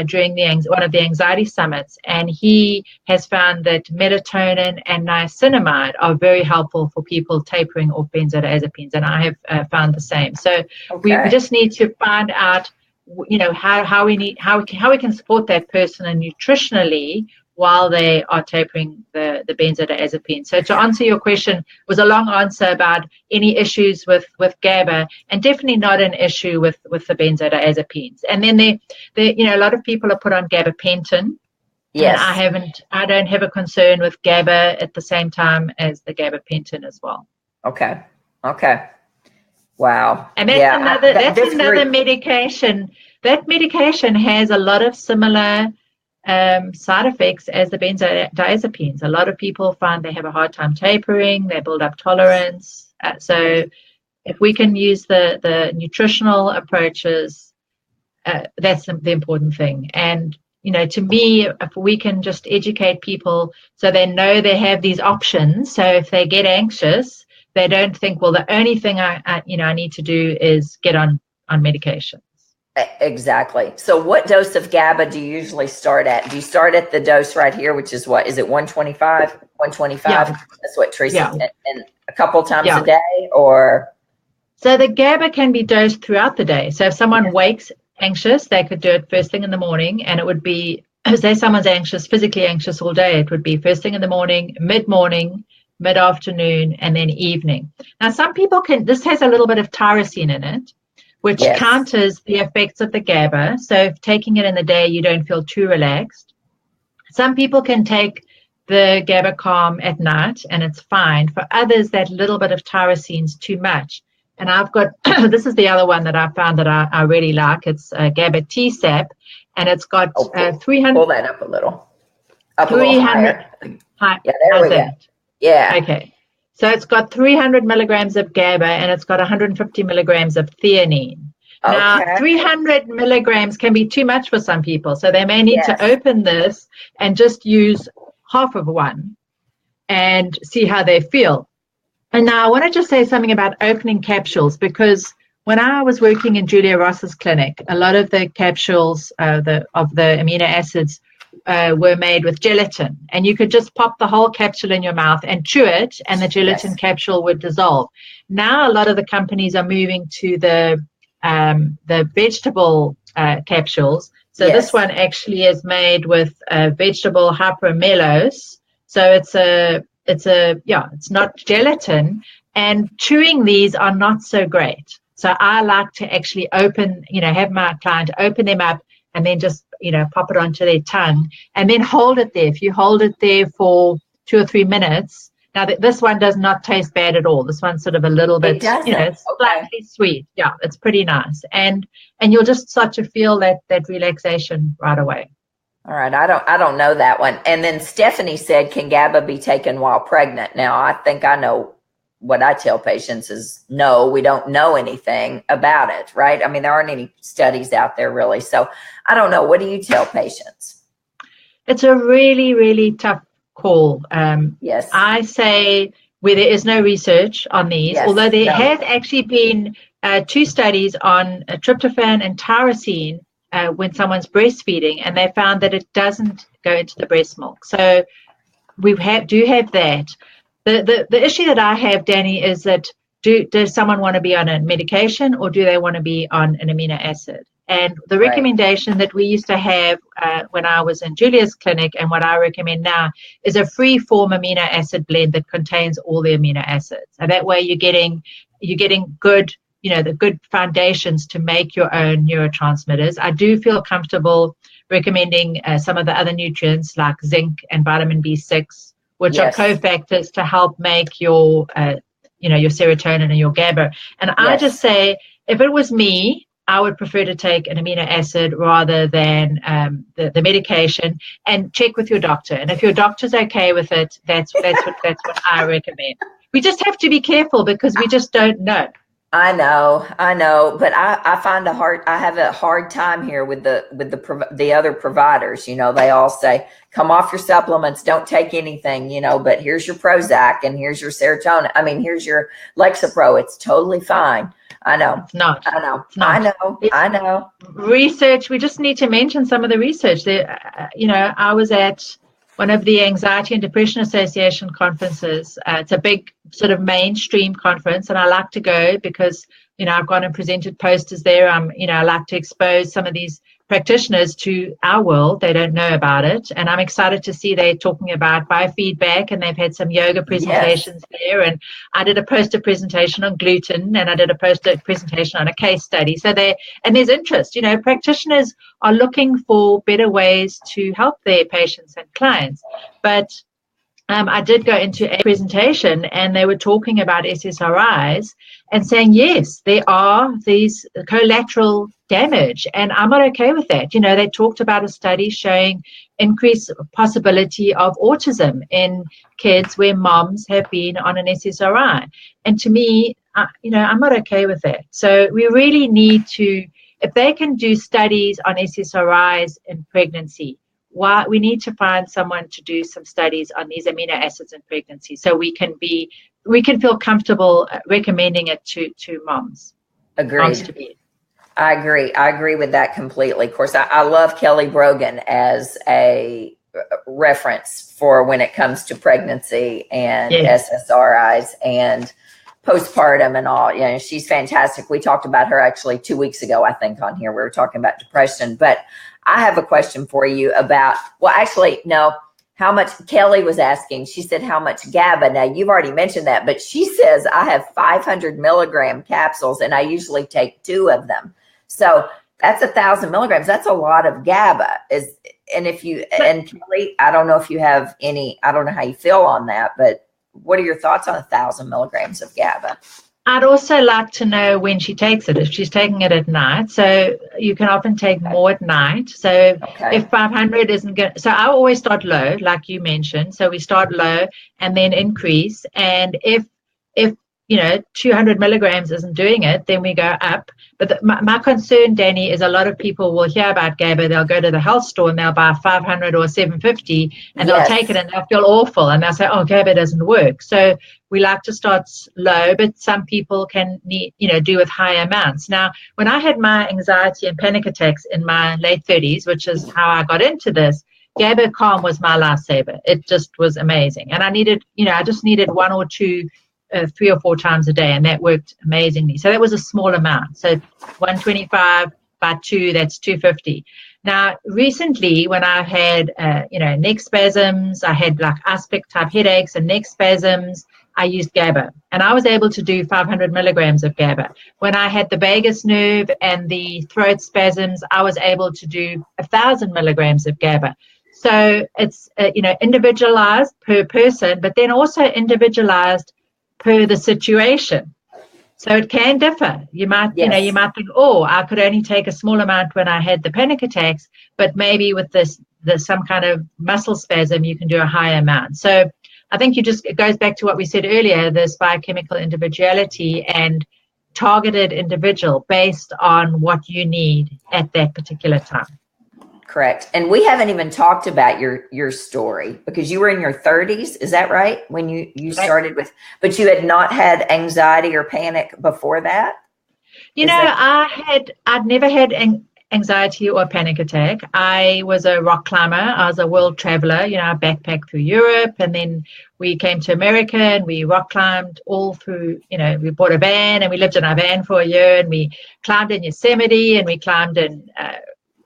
during one of the anxiety summits, and he has found that melatonin and niacinamide are very helpful for people tapering off benzodiazepines, and I have found the same. So we just need to find out, how we can support that person and nutritionally while they are tapering the benzodiazepine. So to answer your question, was a long answer about any issues with GABA, and definitely not an issue with the benzodiazepines. And then a lot of people are put on gabapentin. Yes. And I don't have a concern with GABA at the same time as the gabapentin as well. Okay. Wow. And that's another medication. That medication has a lot of similar side effects as the benzodiazepines. A lot of people find they have a hard time tapering, they build up tolerance. So if we can use the nutritional approaches, that's the important thing. And to me, if we can just educate people so they know they have these options, so if they get anxious, they don't think, well, the only thing I need to do is get on medications. Exactly. So what dose of GABA do you usually start at? Do you start at the dose right here, which is what? Is it 125? 125? Yeah. That's what Tracy, Yeah. and a couple times Yeah. a day, or? So the GABA can be dosed throughout the day. So if someone wakes anxious, they could do it first thing in the morning, and it would be, say someone's anxious, physically anxious all day, it would be first thing in the morning, mid-morning, mid-afternoon, and then evening. Now, some people can, this has a little bit of tyrosine in it, which counters the effects of the GABA. So if taking it in the day, you don't feel too relaxed. Some people can take the GABA calm at night, and it's fine. For others, that little bit of tyrosine is too much. And I've got, this is the other one that I found that I really like. It's GABA TSAP, and it's got 300. Pull that up a little. Up 300, a little higher. Yeah, there we go. Yeah. Okay. So it's got 300 milligrams of GABA, and it's got 150 milligrams of theanine. Okay. Now, 300 milligrams can be too much for some people. So they may need to open this and just use half of one and see how they feel. And now I want to just say something about opening capsules, because when I was working in Julia Ross's clinic, a lot of the capsules of the amino acids were made with gelatin, and you could just pop the whole capsule in your mouth and chew it, and the gelatin capsule would dissolve. Now a lot of the companies are moving to the vegetable capsules. So this one actually is made with vegetable hypermellose. So it's not gelatin, and chewing these are not so great. So I like to actually have my client open them up and then just, pop it onto their tongue and then hold it there. If you hold it there for 2 or 3 minutes, now this one does not taste bad at all. This one's sort of a little bit, it's slightly sweet. Yeah, it's pretty nice. And you'll just start to feel that relaxation right away. All right. I don't know that one. And then Stephanie said, can GABA be taken while pregnant? Now, I think I know what I tell patients is no, we don't know anything about it, right? I mean, there aren't any studies out there really. So I don't know. What do you tell patients? It's a really, really tough call. Yes. I say where there is no research on these, although there has actually been 2 studies on tryptophan and tyrosine when someone's breastfeeding, and they found that it doesn't go into the breast milk. So we do have that. The issue that I have, Dani, is that does someone want to be on a medication, or do they want to be on an amino acid? And the recommendation that we used to have when I was in Julia's clinic, and what I recommend now, is a free form amino acid blend that contains all the amino acids. And that way you're getting good, the good foundations to make your own neurotransmitters. I do feel comfortable recommending some of the other nutrients like zinc and vitamin B6, which are cofactors to help make your, your serotonin and your GABA. And I just say, if it was me, I would prefer to take an amino acid rather than the medication, and check with your doctor. And if your doctor's okay with it, that's what I recommend. We just have to be careful because we just don't know. I know, but I have a hard time here with the other providers. They all say, come off your supplements, don't take anything, but here's your Prozac and here's your serotonin. I mean, here's your Lexapro. It's totally fine. I know. It's not. I know. It's not. I know. Research. We just need to mention some of the research. I was at one of the Anxiety and Depression Association conferences. It's a big sort of mainstream conference, and I like to go because, I've gone and presented posters there. I like to expose some of these practitioners to our world. They don't know about it. And I'm excited to see they're talking about biofeedback, and they've had some yoga presentations there. And I did a poster presentation on gluten, and I did a poster presentation on a case study. So there's interest. Practitioners are looking for better ways to help their patients and clients. But I did go into a presentation, and they were talking about SSRIs and saying, yes, there are these collateral damage, and I'm not okay with that. They talked about a study showing increased possibility of autism in kids where moms have been on an SSRI. And to me, I'm not okay with that. So we really need to, if they can do studies on SSRIs in pregnancy, we need to find someone to do some studies on these amino acids in pregnancy, so we can feel comfortable recommending it to moms. Agreed. Moms to be. I agree. I agree with that completely. Of course, I love Kelly Brogan as a reference for when it comes to pregnancy and SSRIs and postpartum and all. You know, she's fantastic. We talked about her actually 2 weeks ago, I think, on here. We were talking about depression. But I have a question for you about, well, actually, no, how much Kelly was asking. She said, how much GABA? Now, you've already mentioned that, but she says, I have 500 milligram capsules and I usually take 2 of them. So that's 1,000 milligrams. That's a lot of GABA. And Kelly, I don't know if you have any, I don't know how you feel on that, but what are your thoughts on 1,000 milligrams of GABA? I'd also like to know when she takes it, if she's taking it at night. So you can often take more at night. So if 500 isn't good, so I always start low, like you mentioned. So we start low and then increase. And if 200 milligrams isn't doing it, then we go up. But my concern, Dani, is a lot of people will hear about GABA. They'll go to the health store and they'll buy 500 or 750 and they'll take it and they'll feel awful. And they'll say, oh, GABA doesn't work. So we like to start low, but some people can do with higher amounts. Now, when I had my anxiety and panic attacks in my late 30s, which is how I got into this, GABA Calm was my lifesaver. It just was amazing. And I just needed 1 or 2 3 or 4 times a day, and that worked amazingly. So that was a small amount. So 125 by 2, that's 250. Now, recently, when I had, neck spasms, I had like ice-pick type headaches and neck spasms, I used GABA, and I was able to do 500 milligrams of GABA. When I had the vagus nerve and the throat spasms, I was able to do 1,000 milligrams of GABA. So it's, individualized per person, but then also individualized per the situation. So it can differ. You might, you might think, oh, I could only take a small amount when I had the panic attacks, but maybe with some kind of muscle spasm, you can do a higher amount. So I think it goes back to what we said earlier, this biochemical individuality and targeted individual based on what you need at that particular time. Correct. And we haven't even talked about your story, because you were in your 30s. Is that right? When you started but you had not had anxiety or panic before that? I'd never had anxiety or panic attack. I was a rock climber. I was a world traveler. I backpacked through Europe, and then we came to America and we rock climbed all through, we bought a van and we lived in our van for a year, and we climbed in Yosemite and we climbed in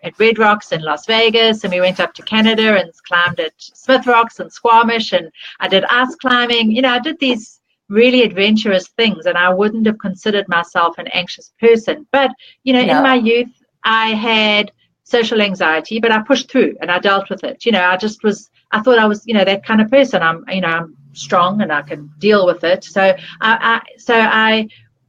at Red Rocks in Las Vegas, and we went up to Canada and climbed at Smith Rocks and Squamish, and I did ice climbing. I did these really adventurous things, and I wouldn't have considered myself an anxious person. But, in my youth, I had social anxiety, but I pushed through and I dealt with it. I thought I was, that kind of person. I'm strong and I can deal with it. So I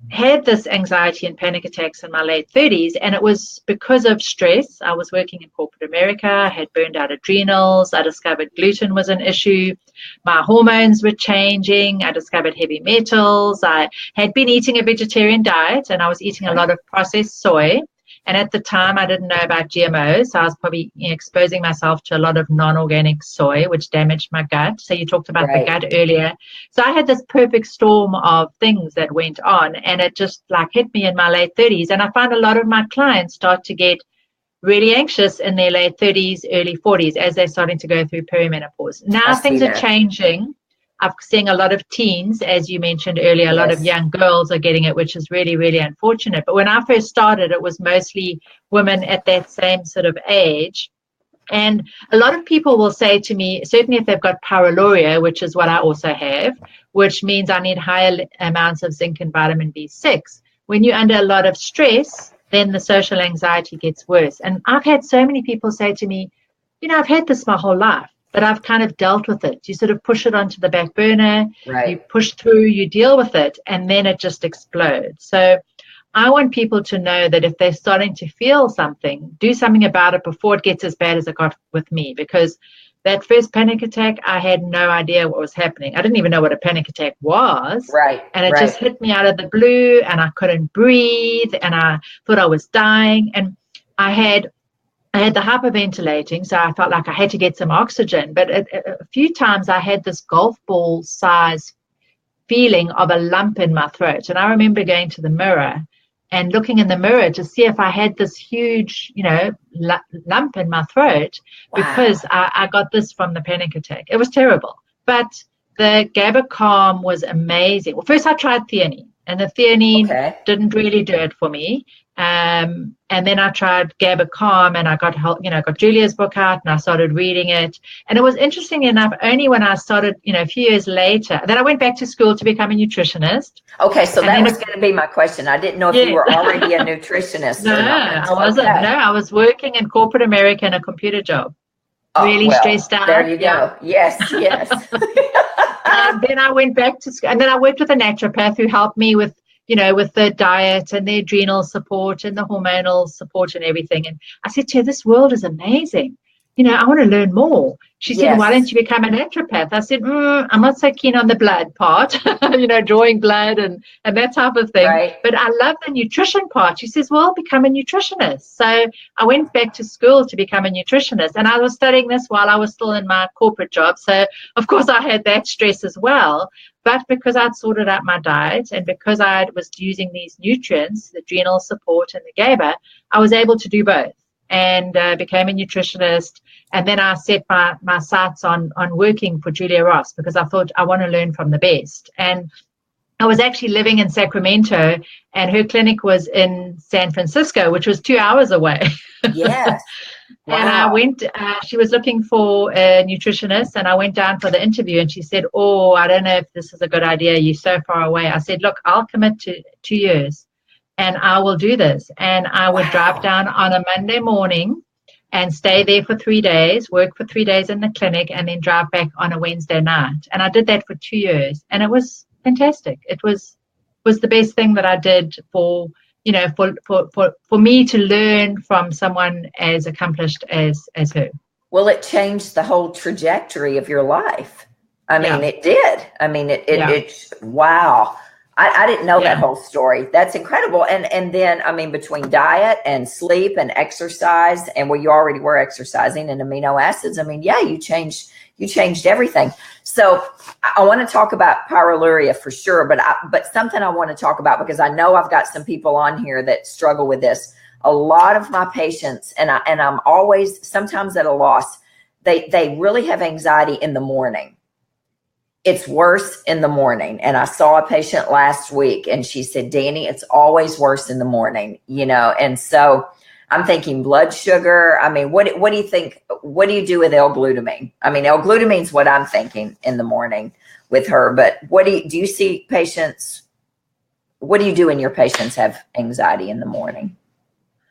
had this anxiety and panic attacks in my late 30s, and it was because of stress. I was working in corporate America. I had burned out adrenals. I discovered gluten was an issue. My hormones were changing. I discovered heavy metals. I had been eating a vegetarian diet, and I was eating a lot of processed soy. And at the time, I didn't know about GMOs, so I was probably exposing myself to a lot of non-organic soy, which damaged my gut. So you talked about the gut earlier. So I had this perfect storm of things that went on, and it just hit me in my late 30s. And I find a lot of my clients start to get really anxious in their late 30s, early 40s, as they're starting to go through perimenopause. Now things are changing. I'm seeing a lot of teens, as you mentioned earlier, a lot of young girls are getting it, which is really, really unfortunate. But when I first started, it was mostly women at that same sort of age. And a lot of people will say to me, certainly if they've got pyroluria, which is what I also have, which means I need higher amounts of zinc and vitamin B6. When you're under a lot of stress, then the social anxiety gets worse. And I've had so many people say to me, I've had this my whole life, but I've kind of dealt with it. You sort of push it onto the back burner, you push through, you deal with it, and then it just explodes. So I want people to know that if they're starting to feel something, do something about it before it gets as bad as it got with me, because that first panic attack, I had no idea what was happening. I didn't even know what a panic attack was. And it just hit me out of the blue, and I couldn't breathe, and I thought I was dying. And I had the hyperventilating, so I felt like I had to get some oxygen. But a few times I had this golf ball size feeling of a lump in my throat. And I remember going to the mirror and looking in the mirror to see if I had this huge, lump in my throat because I got this from the panic attack. It was terrible. But the GABA Calm was amazing. Well, first I tried theanine, and the theanine didn't really do it for me. And then I tried GABA Calm, and I got Julia's book out, and I started reading it. And it was interesting enough, only when I started, a few years later, then I went back to school to become a nutritionist. Okay, so that was going to be my question. I didn't know if you were already a nutritionist or not. I wasn't. No, I was working in corporate America in a computer job. Really stressed out. There you go. Yes. And then I went back to school, and then I worked with a naturopath who helped me with the diet and the adrenal support and the hormonal support and everything. And I said to her, this world is amazing. I want to learn more. She said, why don't you become a naturopath? I said, I'm not so keen on the blood part, drawing blood and that type of thing. Right. But I love the nutrition part. She says, well, become a nutritionist. So I went back to school to become a nutritionist. And I was studying this while I was still in my corporate job. So, of course, I had that stress as well. But because I'd sorted out my diet and because I was using these nutrients, the adrenal support and the GABA, I was able to do both and became a nutritionist. And then I set my sights on working for Julia Ross because I thought I want to learn from the best. And I was actually living in Sacramento, and her clinic was in San Francisco, which was 2 hours away. Yes. Wow. And I went, she was looking for a nutritionist, and I went down for the interview, and she said, I don't know if this is a good idea. You're so far away. I said, look, I'll commit to 2 years and I will do this. And I would drive down on a Monday morning and stay there for 3 days, work for 3 days in the clinic, and then drive back on a Wednesday night. And I did that for 2 years, and it was fantastic. It was the best thing that I did for me to learn from someone as accomplished as her. Well, it changed the whole trajectory of your life. I mean, it did. I mean, it wow. I didn't know that whole story. That's incredible. And then, I mean, between diet and sleep and exercise, and you already were exercising, and amino acids, I mean, you changed everything. So I want to talk about pyroluria for sure, but something I want to talk about, because I know I've got some people on here that struggle with this. A lot of my patients, and I'm always sometimes at a loss, they really have anxiety in the morning. It's worse in the morning. And I saw a patient last week, and she said, Dani, it's always worse in the morning, and so I'm thinking blood sugar. I mean, what do you think? What do you do with L-glutamine? I mean, L-glutamine is what I'm thinking in the morning with her, but do you see patients? What do you do when your patients have anxiety in the morning?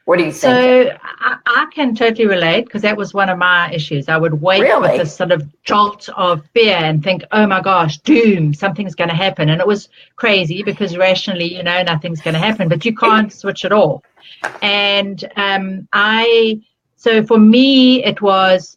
What do you think? So I can totally relate, because that was one of my issues. I would wake with this sort of jolt of fear and think, oh my gosh, doom, something's going to happen. And it was crazy because rationally, nothing's going to happen, but you can't switch it off. And so for me, it was,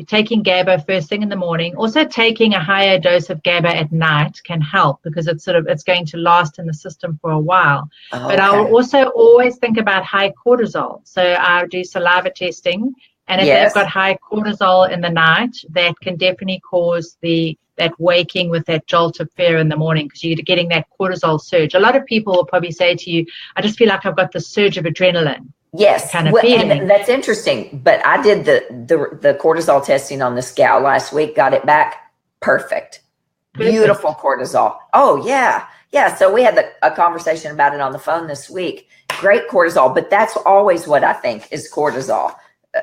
taking GABA first thing in the morning. Also taking a higher dose of GABA at night can help, because it's going to last in the system for a while. But I will also always think about high cortisol. So I do saliva testing, and if they've got high cortisol in the night, that can definitely cause that waking with that jolt of fear in the morning, because you're getting that cortisol surge. A lot of people will probably say to you, I just feel like I've got this surge of adrenaline. Yes, kind of feeling. And that's interesting. But I did the cortisol testing on this gal last week, got it back perfect. Beautiful cortisol. Oh, yeah. So we had a conversation about it on the phone this week. Great cortisol. But that's always what I think is cortisol,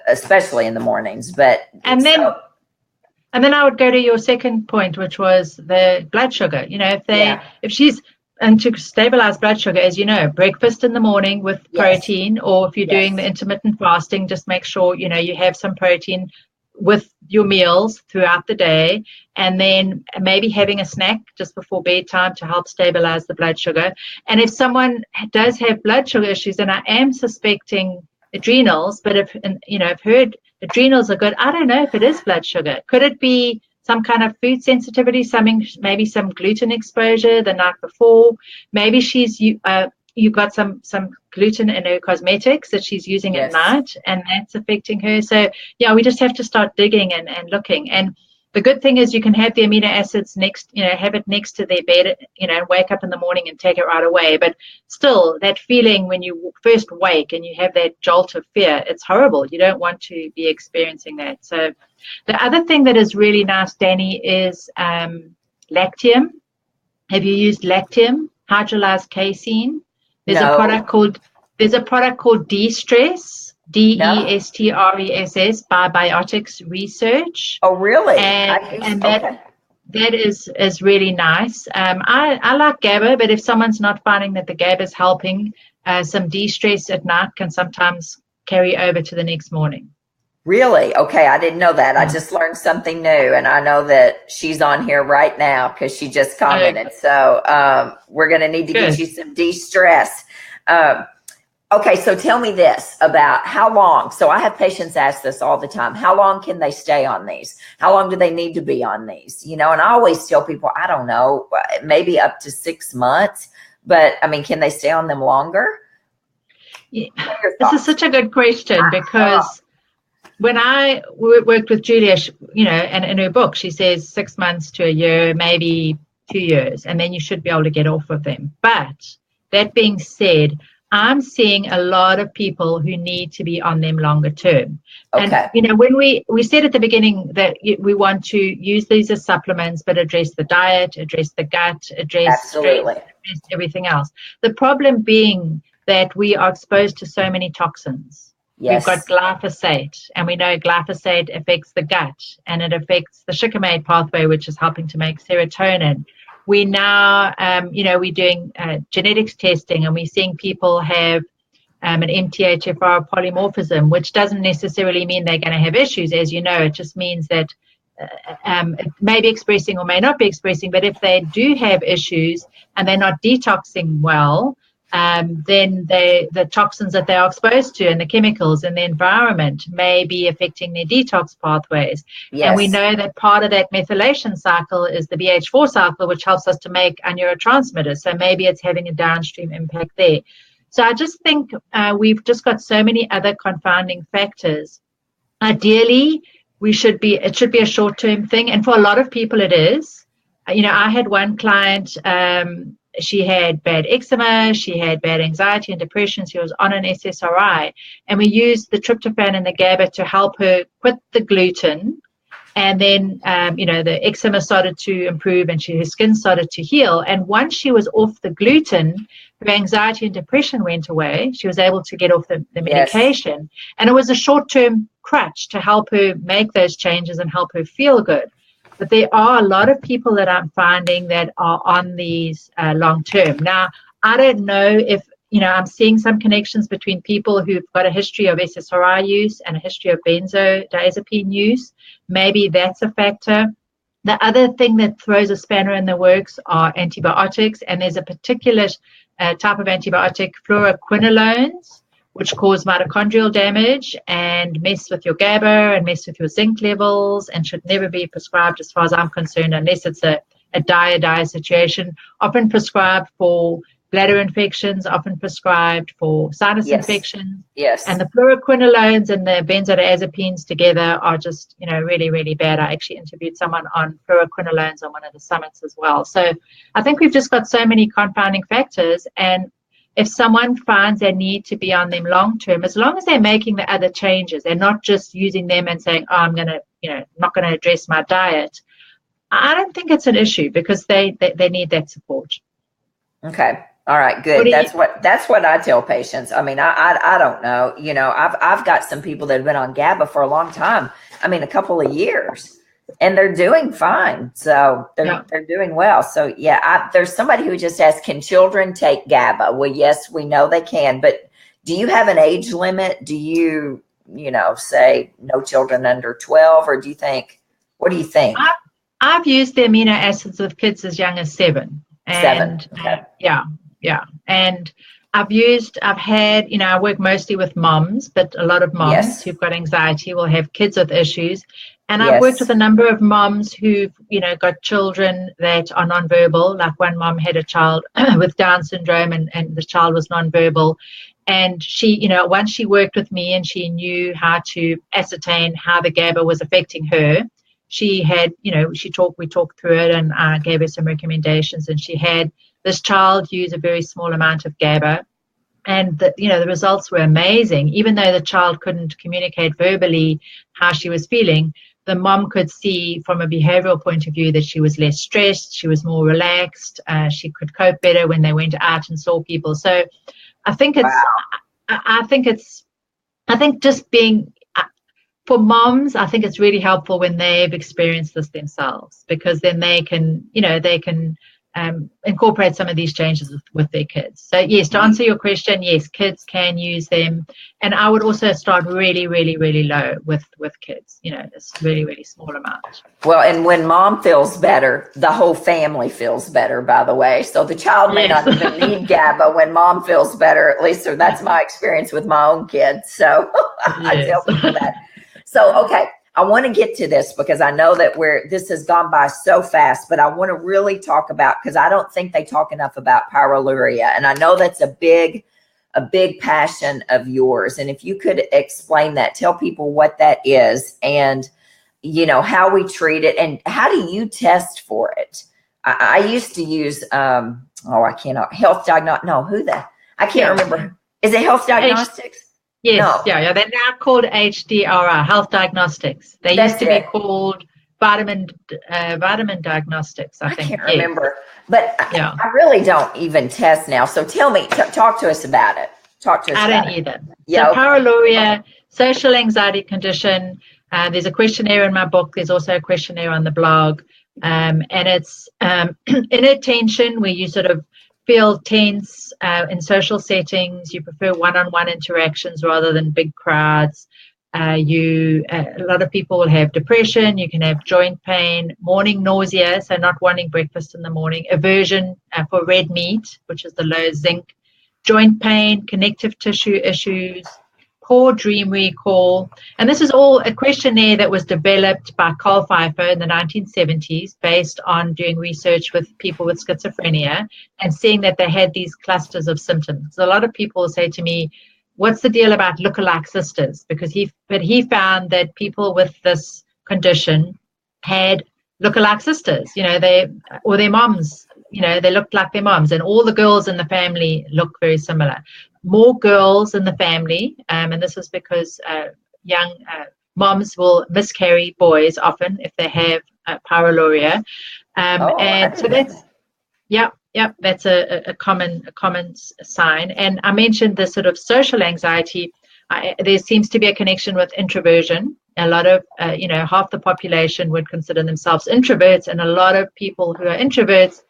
especially in the mornings. And then I would go to your second point, which was the blood sugar. If she's, and to stabilize blood sugar, as you know, breakfast in the morning with protein, or if you're doing the intermittent fasting, just make sure, you have some protein with your meals throughout the day, and then maybe having a snack just before bedtime to help stabilize the blood sugar. And if someone does have blood sugar issues, and I am suspecting adrenals, but I've heard adrenals are good, I don't know if it is blood sugar. Could it be some kind of food sensitivity, maybe some gluten exposure the night before? Maybe you got some gluten in her cosmetics that she's using at night, and that's affecting her. So we just have to start digging and looking. And the good thing is you can have the amino acids next, have it next to their bed, wake up in the morning and take it right away. But still, that feeling when you first wake and you have that jolt of fear, it's horrible. You don't want to be experiencing that. So the other thing that is really nice, Dani, is Lactium. Have you used Lactium, hydrolyzed casein? There's a product called De-Stress, DESTRESS, by Biotics Research. Oh, really? And that is really nice. I like GABA, but if someone's not finding that the GABA is helping, some de-stress at night can sometimes carry over to the next morning. Really? Okay, I didn't know that. I just learned something new, and I know that she's on here right now because she just commented. So we're going to need to get you some de-stress. Okay, so tell me this about how long. So I have patients ask this all the time. How long can they stay on these? How long do they need to be on these? And I always tell people, I don't know, maybe up to 6 months. But, I mean, can they stay on them longer? Yeah. This is such a good question because when I worked with Julia, and in her book, she says 6 months to a year, maybe 2 years, and then you should be able to get off of them. But that being said, I'm seeing a lot of people who need to be on them longer term. Okay. And, when we said at the beginning that we want to use these as supplements, but address the diet, address the gut, address stress, address everything else. The problem being that we are exposed to so many toxins. Yes. We've got glyphosate, and we know glyphosate affects the gut, and it affects the shikimate pathway, which is helping to make serotonin. We now, we're doing genetics testing, and we're seeing people have an MTHFR polymorphism, which doesn't necessarily mean they're going to have issues. As you know, it just means that it may be expressing or may not be expressing, but if they do have issues and they're not detoxing well, then the toxins that they are exposed to and the chemicals in the environment may be affecting their detox pathways. Yes. And we know that part of that methylation cycle is the BH4 cycle, which helps us to make our neurotransmitters. So maybe it's having a downstream impact there. So I just think we've just got so many other confounding factors. Ideally, it should be a short-term thing. And for a lot of people it is. I had one client, she had bad eczema, she had bad anxiety and depression, she was on an SSRI, and we used the tryptophan and the GABA to help her quit the gluten, and then the eczema started to improve and her skin started to heal, and once she was off the gluten, her anxiety and depression went away. She was able to get off the medication, and it was a short-term crutch to help her make those changes and help her feel good. But there are a lot of people that I'm finding that are on these long term. Now, I don't know if, I'm seeing some connections between people who've got a history of SSRI use and a history of benzodiazepine use. Maybe that's a factor. The other thing that throws a spanner in the works are antibiotics, and there's a particular type of antibiotic, fluoroquinolones, which cause mitochondrial damage and mess with your GABA and mess with your zinc levels, and should never be prescribed, as far as I'm concerned, unless it's a dire situation. Often prescribed for bladder infections, often prescribed for sinus infections. Yes. And the fluoroquinolones and the benzodiazepines together are just, really, really bad. I actually interviewed someone on fluoroquinolones on one of the summits as well. So I think we've just got so many confounding factors, and if someone finds they need to be on them long term, as long as they're making the other changes, they're not just using them and saying, "Oh, I'm going to, not going to address my diet," I don't think it's an issue, because they need that support. Okay. All right. Good. That's what I tell patients. I mean, I don't know. I've got some people that have been on GABA for a long time. I mean, a couple of years. And they're doing fine. So they're doing well. So, there's somebody who just asked, can children take GABA? Well, yes, we know they can. But do you have an age limit? Do you, say no children under 12? Or what do you think? I've used the amino acids with kids as young as 7. And, 7. Okay. Yeah. And I work mostly with moms, but a lot of moms who've got anxiety will have kids with issues. And I've worked with a number of moms who've, got children that are nonverbal. Like one mom had a child with Down syndrome, and the child was nonverbal. And she, once she worked with me and she knew how to ascertain how the GABA was affecting her, she had, we talked through it, and I gave her some recommendations, and she had this child use a very small amount of GABA. And the results were amazing. Even though the child couldn't communicate verbally how she was feeling, the mom could see from a behavioral point of view that she was less stressed, she was more relaxed, she could cope better when they went out and saw people. So I think just being, for moms, I think it's really helpful when they've experienced this themselves, because then they can incorporate some of these changes with their kids. So yes, to answer your question, yes, kids can use them, and I would also start really, really, really low with kids. This really, really small amount. Well, and when mom feels better, the whole family feels better, by the way. So the child may not even need GABA when mom feels better, at least, or that's my experience with my own kids. So I tell people that. So, okay, I want to get to this because I know that this has gone by so fast, but I want to really talk about, because I don't think they talk enough about pyroluria. And I know that's a big passion of yours. And if you could explain that, tell people what that is, and, how we treat it, and how do you test for it? I used to use, I can't remember. Is it Health Diagnostics? Yes, no. Yeah. They're now called HDRI, Health Diagnostics. They used to be called vitamin diagnostics, I think. I can't remember, but I really don't even test now. So tell me, talk to us about it. I don't either. Yeah, so pyroluria, social anxiety condition. There's a questionnaire in my book. There's also a questionnaire on the blog. And it's inattention, where you sort of feel tense in social settings. You prefer one-on-one interactions rather than big crowds. A lot of people will have depression. You can have joint pain, morning nausea, so not wanting breakfast in the morning, aversion for red meat, which is the low zinc, joint pain, connective tissue issues, poor dream recall. And this is all a questionnaire that was developed by Carl Pfeiffer in the 1970s based on doing research with people with schizophrenia and seeing that they had these clusters of symptoms. So a lot of people say to me, what's the deal about lookalike sisters? Because he found that people with this condition had lookalike sisters, or their moms, they looked like their moms, and all the girls in the family look very similar. More girls in the family, and this is because young moms will miscarry boys often if they have pyroluria, and so that's a common sign. And I mentioned the sort of social anxiety. There seems to be a connection with introversion. A lot of half the population would consider themselves introverts, and a lot of people who are introverts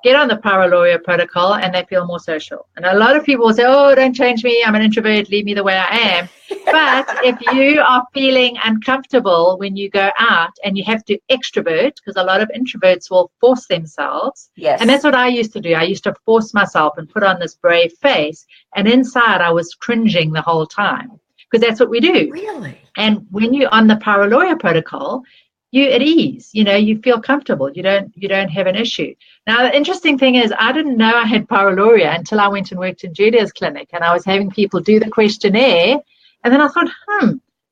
get on the pyroluria protocol and they feel more social. And a lot of people will say, oh, don't change me, I'm an introvert, leave me the way I am. But if you are feeling uncomfortable when you go out and you have to extrovert, because a lot of introverts will force themselves. Yes. And that's what I used to do. I used to force myself and put on this brave face, and inside I was cringing the whole time, because that's what we do. Really? And when you're on the pyroluria protocol, you're at ease, you feel comfortable, you don't have an issue. Now, the interesting thing is, I didn't know I had pyroluria until I went and worked in Julia's clinic, and I was having people do the questionnaire, and then I thought,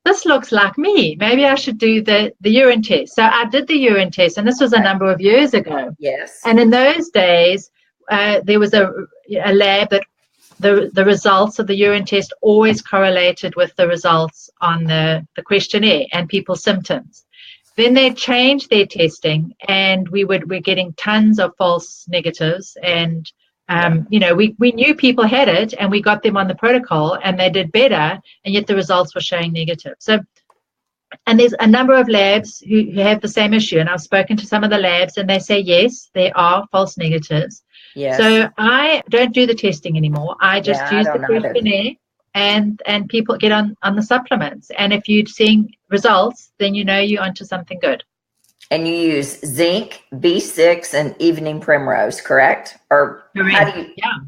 this looks like me. Maybe I should do the urine test. So I did the urine test, and this was a number of years ago. Yes. And in those days, there was a lab that the results of the urine test always correlated with the results on the questionnaire and people's symptoms. Then they changed their testing, and we're getting tons of false negatives. And, we knew people had it, and we got them on the protocol, and they did better, and yet the results were showing negative. So, and there's a number of labs who have the same issue. And I've spoken to some of the labs, and they say, yes, there are false negatives. Yes. So I don't do the testing anymore. I just use the questionnaire. And people get on the supplements. And if you're seeing results, then you're onto something good. And you use zinc, B6, and evening primrose, correct? Or how do you? Yeah.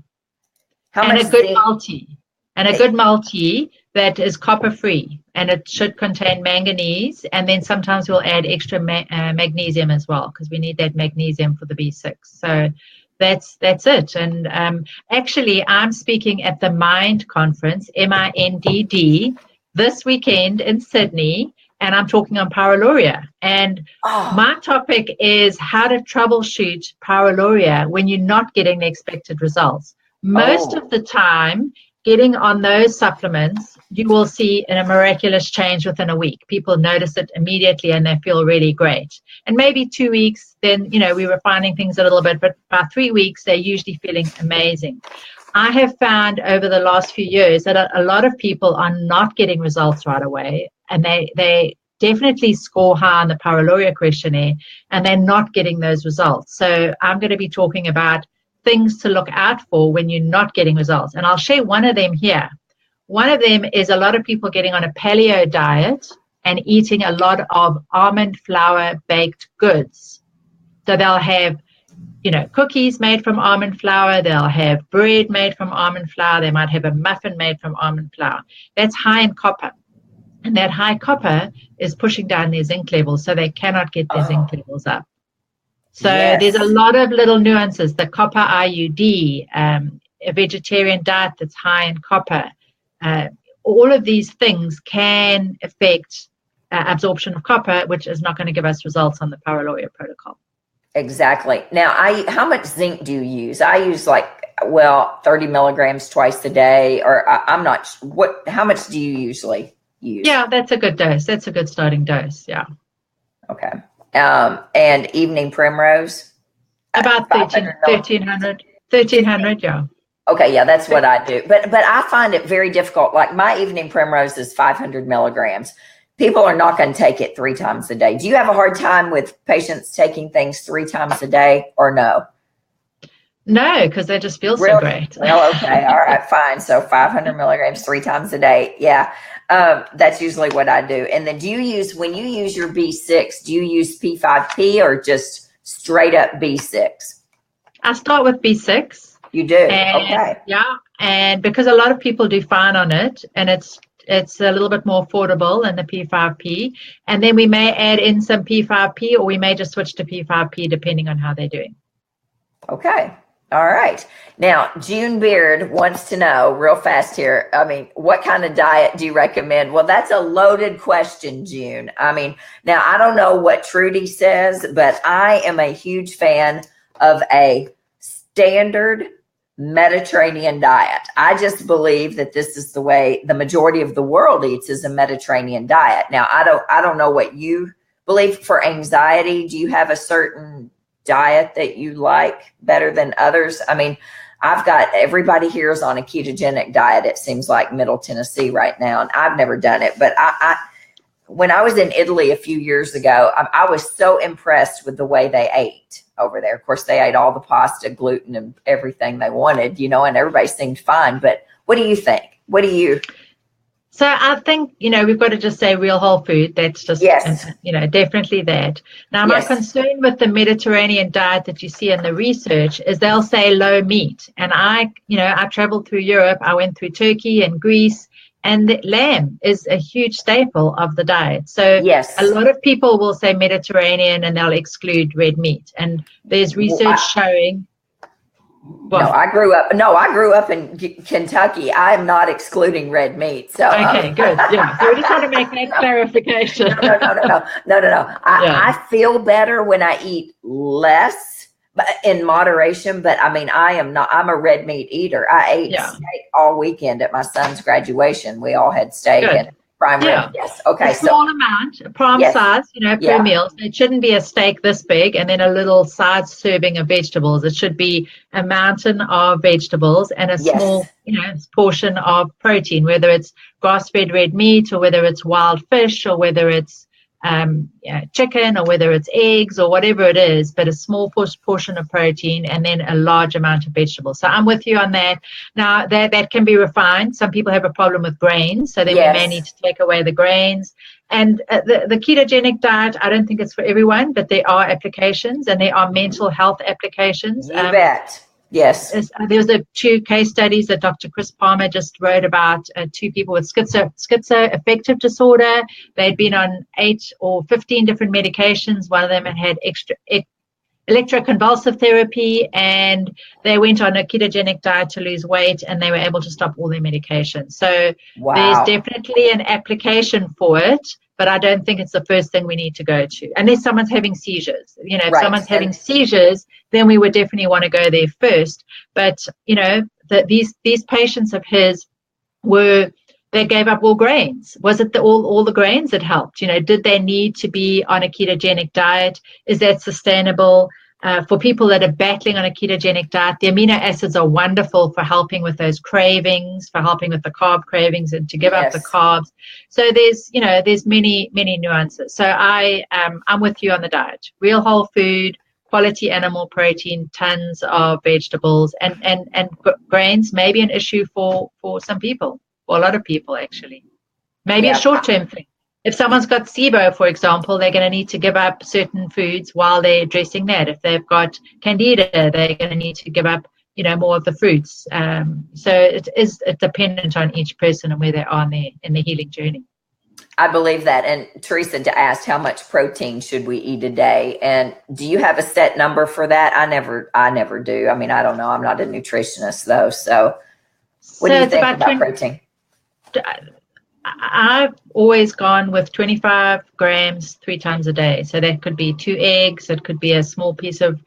How much? A good multi. And a good multi that is copper free, and it should contain manganese. And then sometimes we'll add extra magnesium as well, because we need that magnesium for the B6. So that's it. And actually, I'm speaking at the Mind Conference, MINDD, this weekend in Sydney. and I'm talking on Pyroluria. And my topic is how to troubleshoot Pyroluria when you're not getting the expected results. Most of the time, getting on those supplements, you will see a miraculous change within a week. People notice it immediately and they feel really great. And maybe 2 weeks, then, we're refining things a little bit, but by 3 weeks, they're usually feeling amazing. I have found over the last few years that a lot of people are not getting results right away, and they definitely score high on the Pyroluria questionnaire, and they're not getting those results. So I'm going to be talking about things to look out for when you're not getting results. And I'll share one of them here. One of them is a lot of people getting on a paleo diet and eating a lot of almond flour baked goods. So they'll have cookies made from almond flour. They'll have bread made from almond flour. They might have a muffin made from almond flour. That's high in copper. And that high copper is pushing down their zinc levels, so they cannot get their zinc levels up. So there's a lot of little nuances. The copper IUD, a vegetarian diet that's high in copper, all of these things can affect absorption of copper, which is not going to give us results on the Pyroluria protocol. Exactly. Now, how much zinc do you use? I use 30 milligrams twice a day, or I'm not. How much do you usually use? Yeah, that's a good dose. That's a good starting dose. Yeah. Okay. And evening primrose? About 1300, yeah. Okay, yeah, that's what I do. But I find it very difficult. Like my evening primrose is 500 milligrams. People are not going to take it 3 times a day. Do you have a hard time with patients taking things 3 times a day, or no? No, because they just feel so great. Well, okay. All right, fine. So 500 milligrams 3 times a day. Yeah. That's usually what I do. And then when you use your B6, do you use P5P or just straight up B6? I start with B6. You do? Okay. Yeah. And because a lot of people do fine on it, and it's a little bit more affordable than the P5P. And then we may add in some P5P, or we may just switch to P5P depending on how they're doing. Okay. All right. Now, June Beard wants to know real fast here. What kind of diet do you recommend? Well, that's a loaded question, June. Now I don't know what Trudy says, but I am a huge fan of a standard Mediterranean diet. I just believe that this is the way the majority of the world eats, is a Mediterranean diet. Now, I don't know what you believe for anxiety. Do you have a certain diet that you like better than others? I've got everybody here is on a ketogenic diet. It seems like Middle Tennessee right now, and I've never done it. But when I was in Italy a few years ago, I was so impressed with the way they ate over there. Of course, they ate all the pasta, gluten, and everything they wanted, and everybody seemed fine. But what do you think? What do you? So I think, we've got to just say real whole food. That's just, definitely that. Now, my concern with the Mediterranean diet that you see in the research is they'll say low meat. And I traveled through Europe. I went through Turkey and Greece, and the lamb is a huge staple of the diet. So a lot of people will say Mediterranean and they'll exclude red meat. And there's research showing. Well, no, I grew up in Kentucky. I'm not excluding red meat. So okay, good. Yeah. So we just want to make that clarification. No. I feel better when I eat less, but in moderation. But I'm a red meat eater. I ate steak all weekend at my son's graduation. We all had steak and prime rib. Yes. Okay. A small amount, a palm size, per meal. So it shouldn't be a steak this big and then a little side serving of vegetables. It should be a mountain of vegetables and a small, portion of protein, whether it's grass-fed red meat or whether it's wild fish or whether it's chicken or whether it's eggs or whatever it is, but a small portion of protein and then a large amount of vegetables. So I'm with you on that. Now that can be refined. Some people have a problem with grains, so then we may need to take away the grains. And the ketogenic diet, I don't think it's for everyone, but there are applications and there are mental health applications. You bet. Yes. There was 2 case studies that Dr. Chris Palmer just wrote about 2 people with schizoaffective disorder. They'd been on 8 or 15 different medications. One of them had electroconvulsive therapy, and they went on a ketogenic diet to lose weight, and they were able to stop all their medications. So there's definitely an application for it, but I don't think it's the first thing we need to go to unless someone's having seizures. You know, if Right. someone's having seizures, then we would definitely want to go there first. But, you know, these patients of his they gave up all grains. Was it all the grains that helped? You know, did they need to be on a ketogenic diet? Is that sustainable? For people that are battling on a ketogenic diet, the amino acids are wonderful for helping with those cravings, for helping with the carb cravings and to give up the carbs. So there's many nuances. So I'm with you on the diet. Real whole food, quality animal protein, tons of vegetables, and grains may be an issue for some people, for a lot of people actually. Maybe a short-term thing. If someone's got SIBO, for example, they're going to need to give up certain foods while they're addressing that. If they've got candida, they're going to need to give up, you know, more of the fruits. So it's dependent on each person and where they are in their healing journey. I believe that. And Teresa asked, how much protein should we eat a day? And do you have a set number for that? I never do. I mean, I don't know. I'm not a nutritionist though. So what do you think about protein? I've always gone with 25 grams 3 times a day. So that could be 2 eggs. It could be a small piece of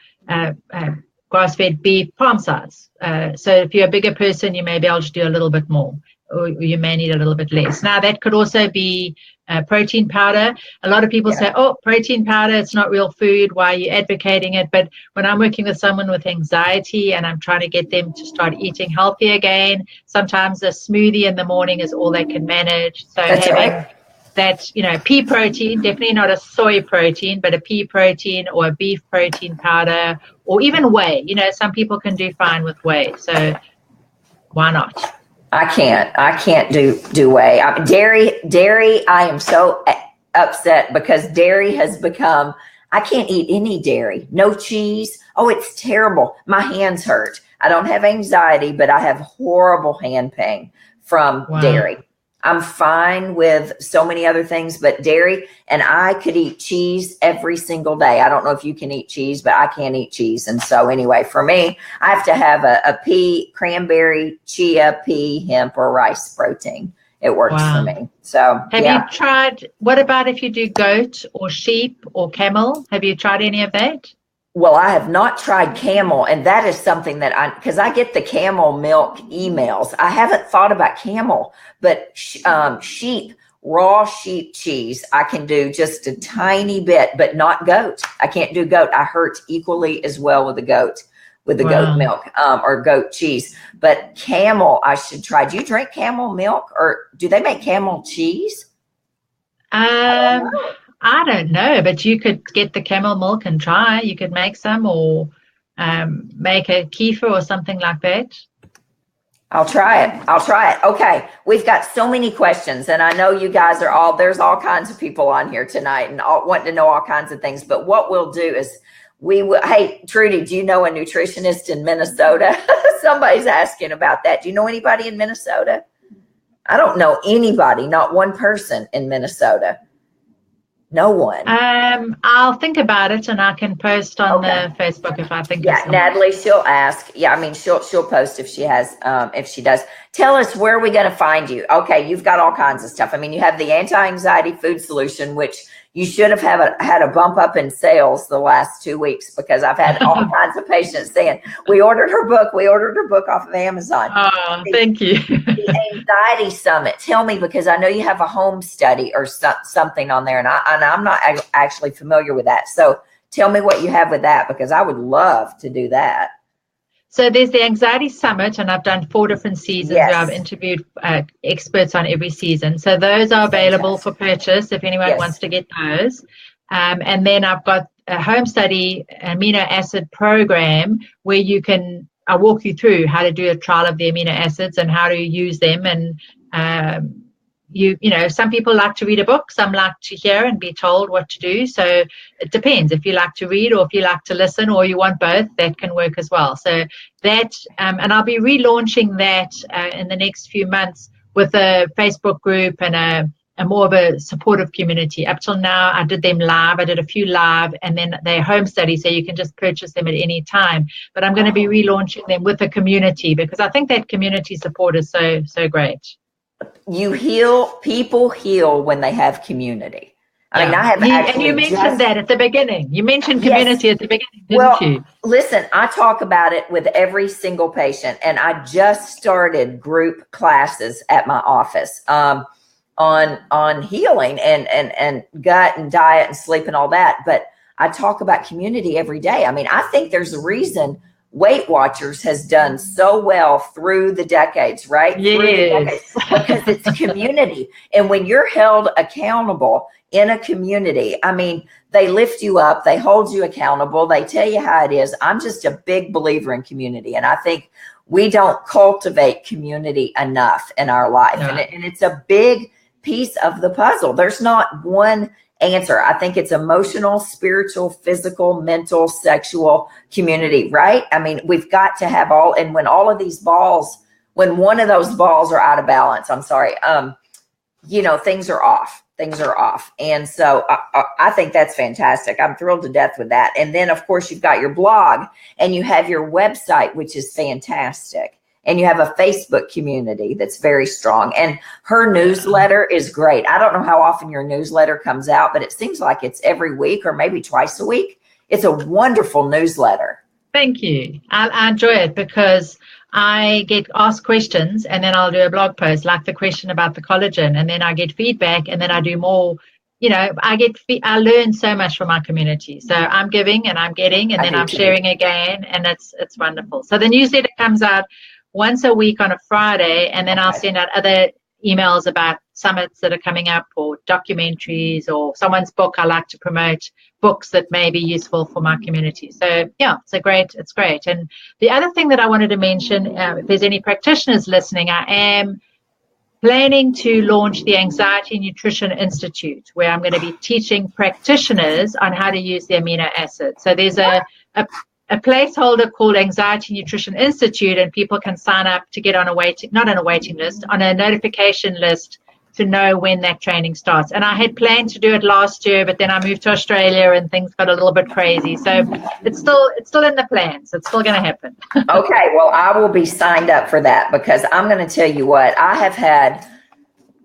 grass-fed beef, palm size. So if you're a bigger person, you may be able to do a little bit more, or you may need a little bit less. Now, that could also be protein powder. A lot of people say, oh, protein powder, it's not real food. Why are you advocating it? But when I'm working with someone with anxiety and I'm trying to get them to start eating healthy again, sometimes a smoothie in the morning is all they can manage. So having that, you know, pea protein, definitely not a soy protein, but a pea protein or a beef protein powder, or even whey. You know, some people can do fine with whey. So why not? I can't do whey. Dairy, I am so upset because dairy has become, I can't eat any dairy. No cheese. Oh, it's terrible. My hands hurt. I don't have anxiety, but I have horrible hand pain from dairy. I'm fine with so many other things, but dairy, and I could eat cheese every single day. I don't know if you can eat cheese, but I can't eat cheese. And so anyway, for me, I have to have a pea, cranberry, chia, pea, hemp, or rice protein. It works for me. So have you tried, what about if you do goat or sheep or camel? Have you tried any of that? Well, I have not tried camel, and that is something that because I get the camel milk emails. I haven't thought about camel, but sheep, raw sheep cheese, I can do just a tiny bit, but not goat. I can't do goat. I hurt equally as well with the goat milk or goat cheese. But camel, I should try. Do you drink camel milk, or do they make camel cheese? I don't know, but you could get the camel milk and try. You could make some, or make a kefir or something like that. I'll try it. Okay. We've got so many questions, and I know you guys are there's all kinds of people on here tonight and all wanting to know all kinds of things. But what we'll do is hey, Trudy, do you know a nutritionist in Minnesota? Somebody's asking about that. Do you know anybody in Minnesota? I don't know anybody, not one person in Minnesota. No one. I'll think about it and I can post on the Facebook if I think. Yeah, Natalie, she'll ask. Yeah, I mean, she'll post if she has, if she does. Tell us, where are we going to find you? Okay, you've got all kinds of stuff. I mean, you have the anti-anxiety food solution, which you should have had a bump up in sales the last 2 weeks, because I've had all kinds of patients saying, we ordered her book off of Amazon. Oh, thank you. The Anxiety Summit. Tell me, because I know you have a home study or something on there, and I'm not actually familiar with that. So tell me what you have with that, because I would love to do that. So there's the Anxiety Summit, and I've done 4 different seasons where I've interviewed experts on every season. So those are available for purchase if anyone wants to get those. And then I've got a home study amino acid program where I walk you through how to do a trial of the amino acids and how to use them. And you know, some people like to read a book, some like to hear and be told what to do. So it depends. If you like to read, or if you like to listen, or you want both, that can work as well. So that, and I'll be relaunching that in the next few months with a Facebook group and a more of a supportive community. Up till now, I did them live. I did a few live, and then they're home studies, so you can just purchase them at any time. But I'm going to be relaunching them with a community, because I think that community support is so great. people heal when they have community. I mean, I have and you mentioned that at the beginning. You mentioned community at the beginning, didn't you? Listen, I talk about it with every single patient, and I just started group classes at my office on healing and gut and diet and sleep and all that. But I talk about community every day. I mean, I think there's a reason Weight Watchers has done so well through the decades, right? Yes. Because it's community. And when you're held accountable in a community, I mean, they lift you up, they hold you accountable, they tell you how it is. I'm just a big believer in community. And I think we don't cultivate community enough in our life. No. And it's a big piece of the puzzle. There's not one answer. I think it's emotional, spiritual, physical, mental, sexual community, right? I mean, we've got to have all, and when all of these balls, when one of those balls are out of balance, things are off. And so I think that's fantastic. I'm thrilled to death with that. And then of course you've got your blog and you have your website, which is fantastic. And you have a Facebook community that's very strong. And her newsletter is great. I don't know how often your newsletter comes out, but it seems like it's every week or maybe twice a week. It's a wonderful newsletter. Thank you. I enjoy it because I get asked questions and then I'll do a blog post like the question about the collagen, and then I get feedback and then I do more. I learn so much from my community. So I'm giving and I'm getting, and then I'm sharing again, and it's wonderful. So the newsletter comes out once a week on a Friday, and then I'll send out other emails about summits that are coming up or documentaries or someone's book. I like to promote books that may be useful for my community. So yeah, it's great. And the other thing that I wanted to mention, if there's any practitioners listening, I am planning to launch the Anxiety Nutrition Institute, where I'm going to be teaching practitioners on how to use the amino acids. So there's a placeholder called Anxiety Nutrition Institute, and people can sign up to get on not on a waiting list, on a notification list to know when that training starts. And I had planned to do it last year, but then I moved to Australia and things got a little bit crazy. So it's still in the plans. It's still going to happen. Okay, well, I will be signed up for that, because I'm going to tell you what, I have had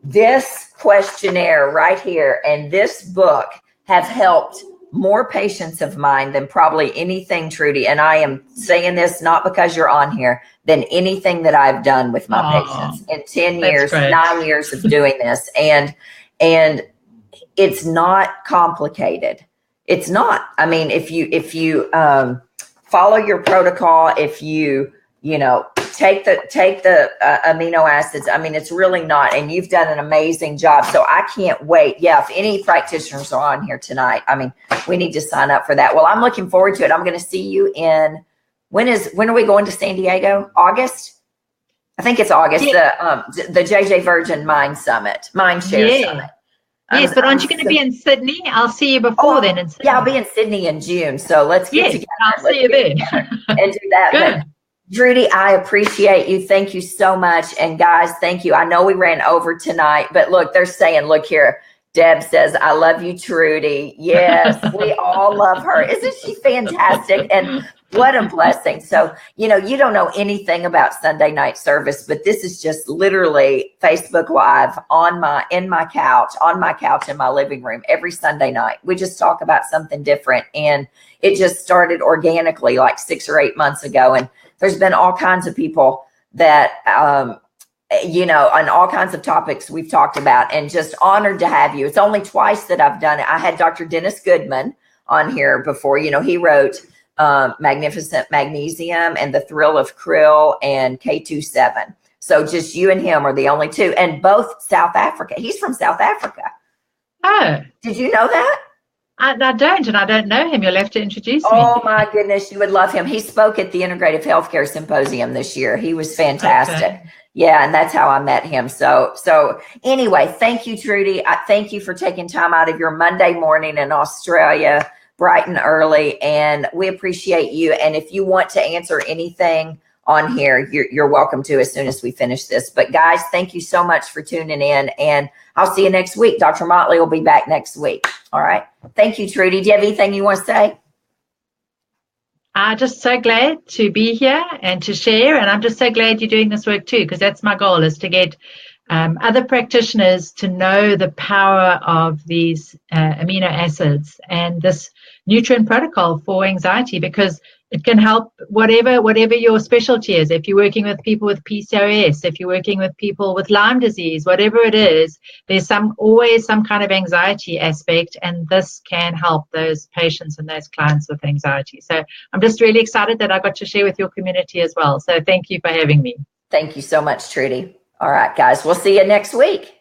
this questionnaire right here and this book have helped more patients of mine than probably anything, Trudy, and I am saying this not because you're on here, than anything that I've done with my patients in 10 years, 9 years of doing this. And it's not complicated. It's not. I mean, if you follow your protocol, if you take the amino acids, I mean, it's really not. And you've done an amazing job. So I can't wait. Yeah, if any practitioners are on here tonight, I mean, we need to sign up for that. Well, I'm looking forward to it. I'm going to see you in, when are we going to San Diego? August? I think it's August. Yeah. The JJ Virgin Mind Summit, Mindshare Summit. Yes, but aren't you going to be in Sydney? I'll see you before then in Sydney. Yeah, I'll be in Sydney in June. So let's get together. I'll see you then. And do that. Good. Trudy, I appreciate you. Thank you so much. And guys, thank you. I know we ran over tonight, but look, they're saying, look here, Deb says, I love you, Trudy. Yes, we all love her. Isn't she fantastic? And what a blessing. So, you don't know anything about Sunday night service, but this is just literally Facebook Live on my couch in my living room every Sunday night. We just talk about something different. And it just started organically like 6 or 8 months ago. And there's been all kinds of people that, on all kinds of topics we've talked about, and just honored to have you. It's only twice that I've done it. I had Dr. Dennis Goodman on here before. He wrote Magnificent Magnesium and The Thrill of Krill and K27. So just you and him are the only two, and both South Africa. He's from South Africa. Oh. Did you know that? I don't, and I don't know him. You'll have to introduce me. Oh my goodness, you would love him. He spoke at the Integrative Healthcare Symposium this year. He was fantastic. Okay. Yeah, and that's how I met him. So anyway, thank you, Trudy. I thank you for taking time out of your Monday morning in Australia, bright and early, and we appreciate you. And if you want to answer anything on here, you're welcome to as soon as we finish this. But guys, thank you so much for tuning in, and I'll see you next week. Dr. Motley will be back next week. All right. Thank you, Trudy. Do you have anything you want to say? I'm just so glad to be here and to share. And I'm just so glad you're doing this work too, because that's my goal, is to get other practitioners to know the power of these amino acids and this nutrient protocol for anxiety, because it can help whatever your specialty is. If you're working with people with PCOS, if you're working with people with Lyme disease, whatever it is, there's always some kind of anxiety aspect, and this can help those patients and those clients with anxiety. So I'm just really excited that I got to share with your community as well. So thank you for having me. Thank you so much, Trudy. All right, guys, we'll see you next week.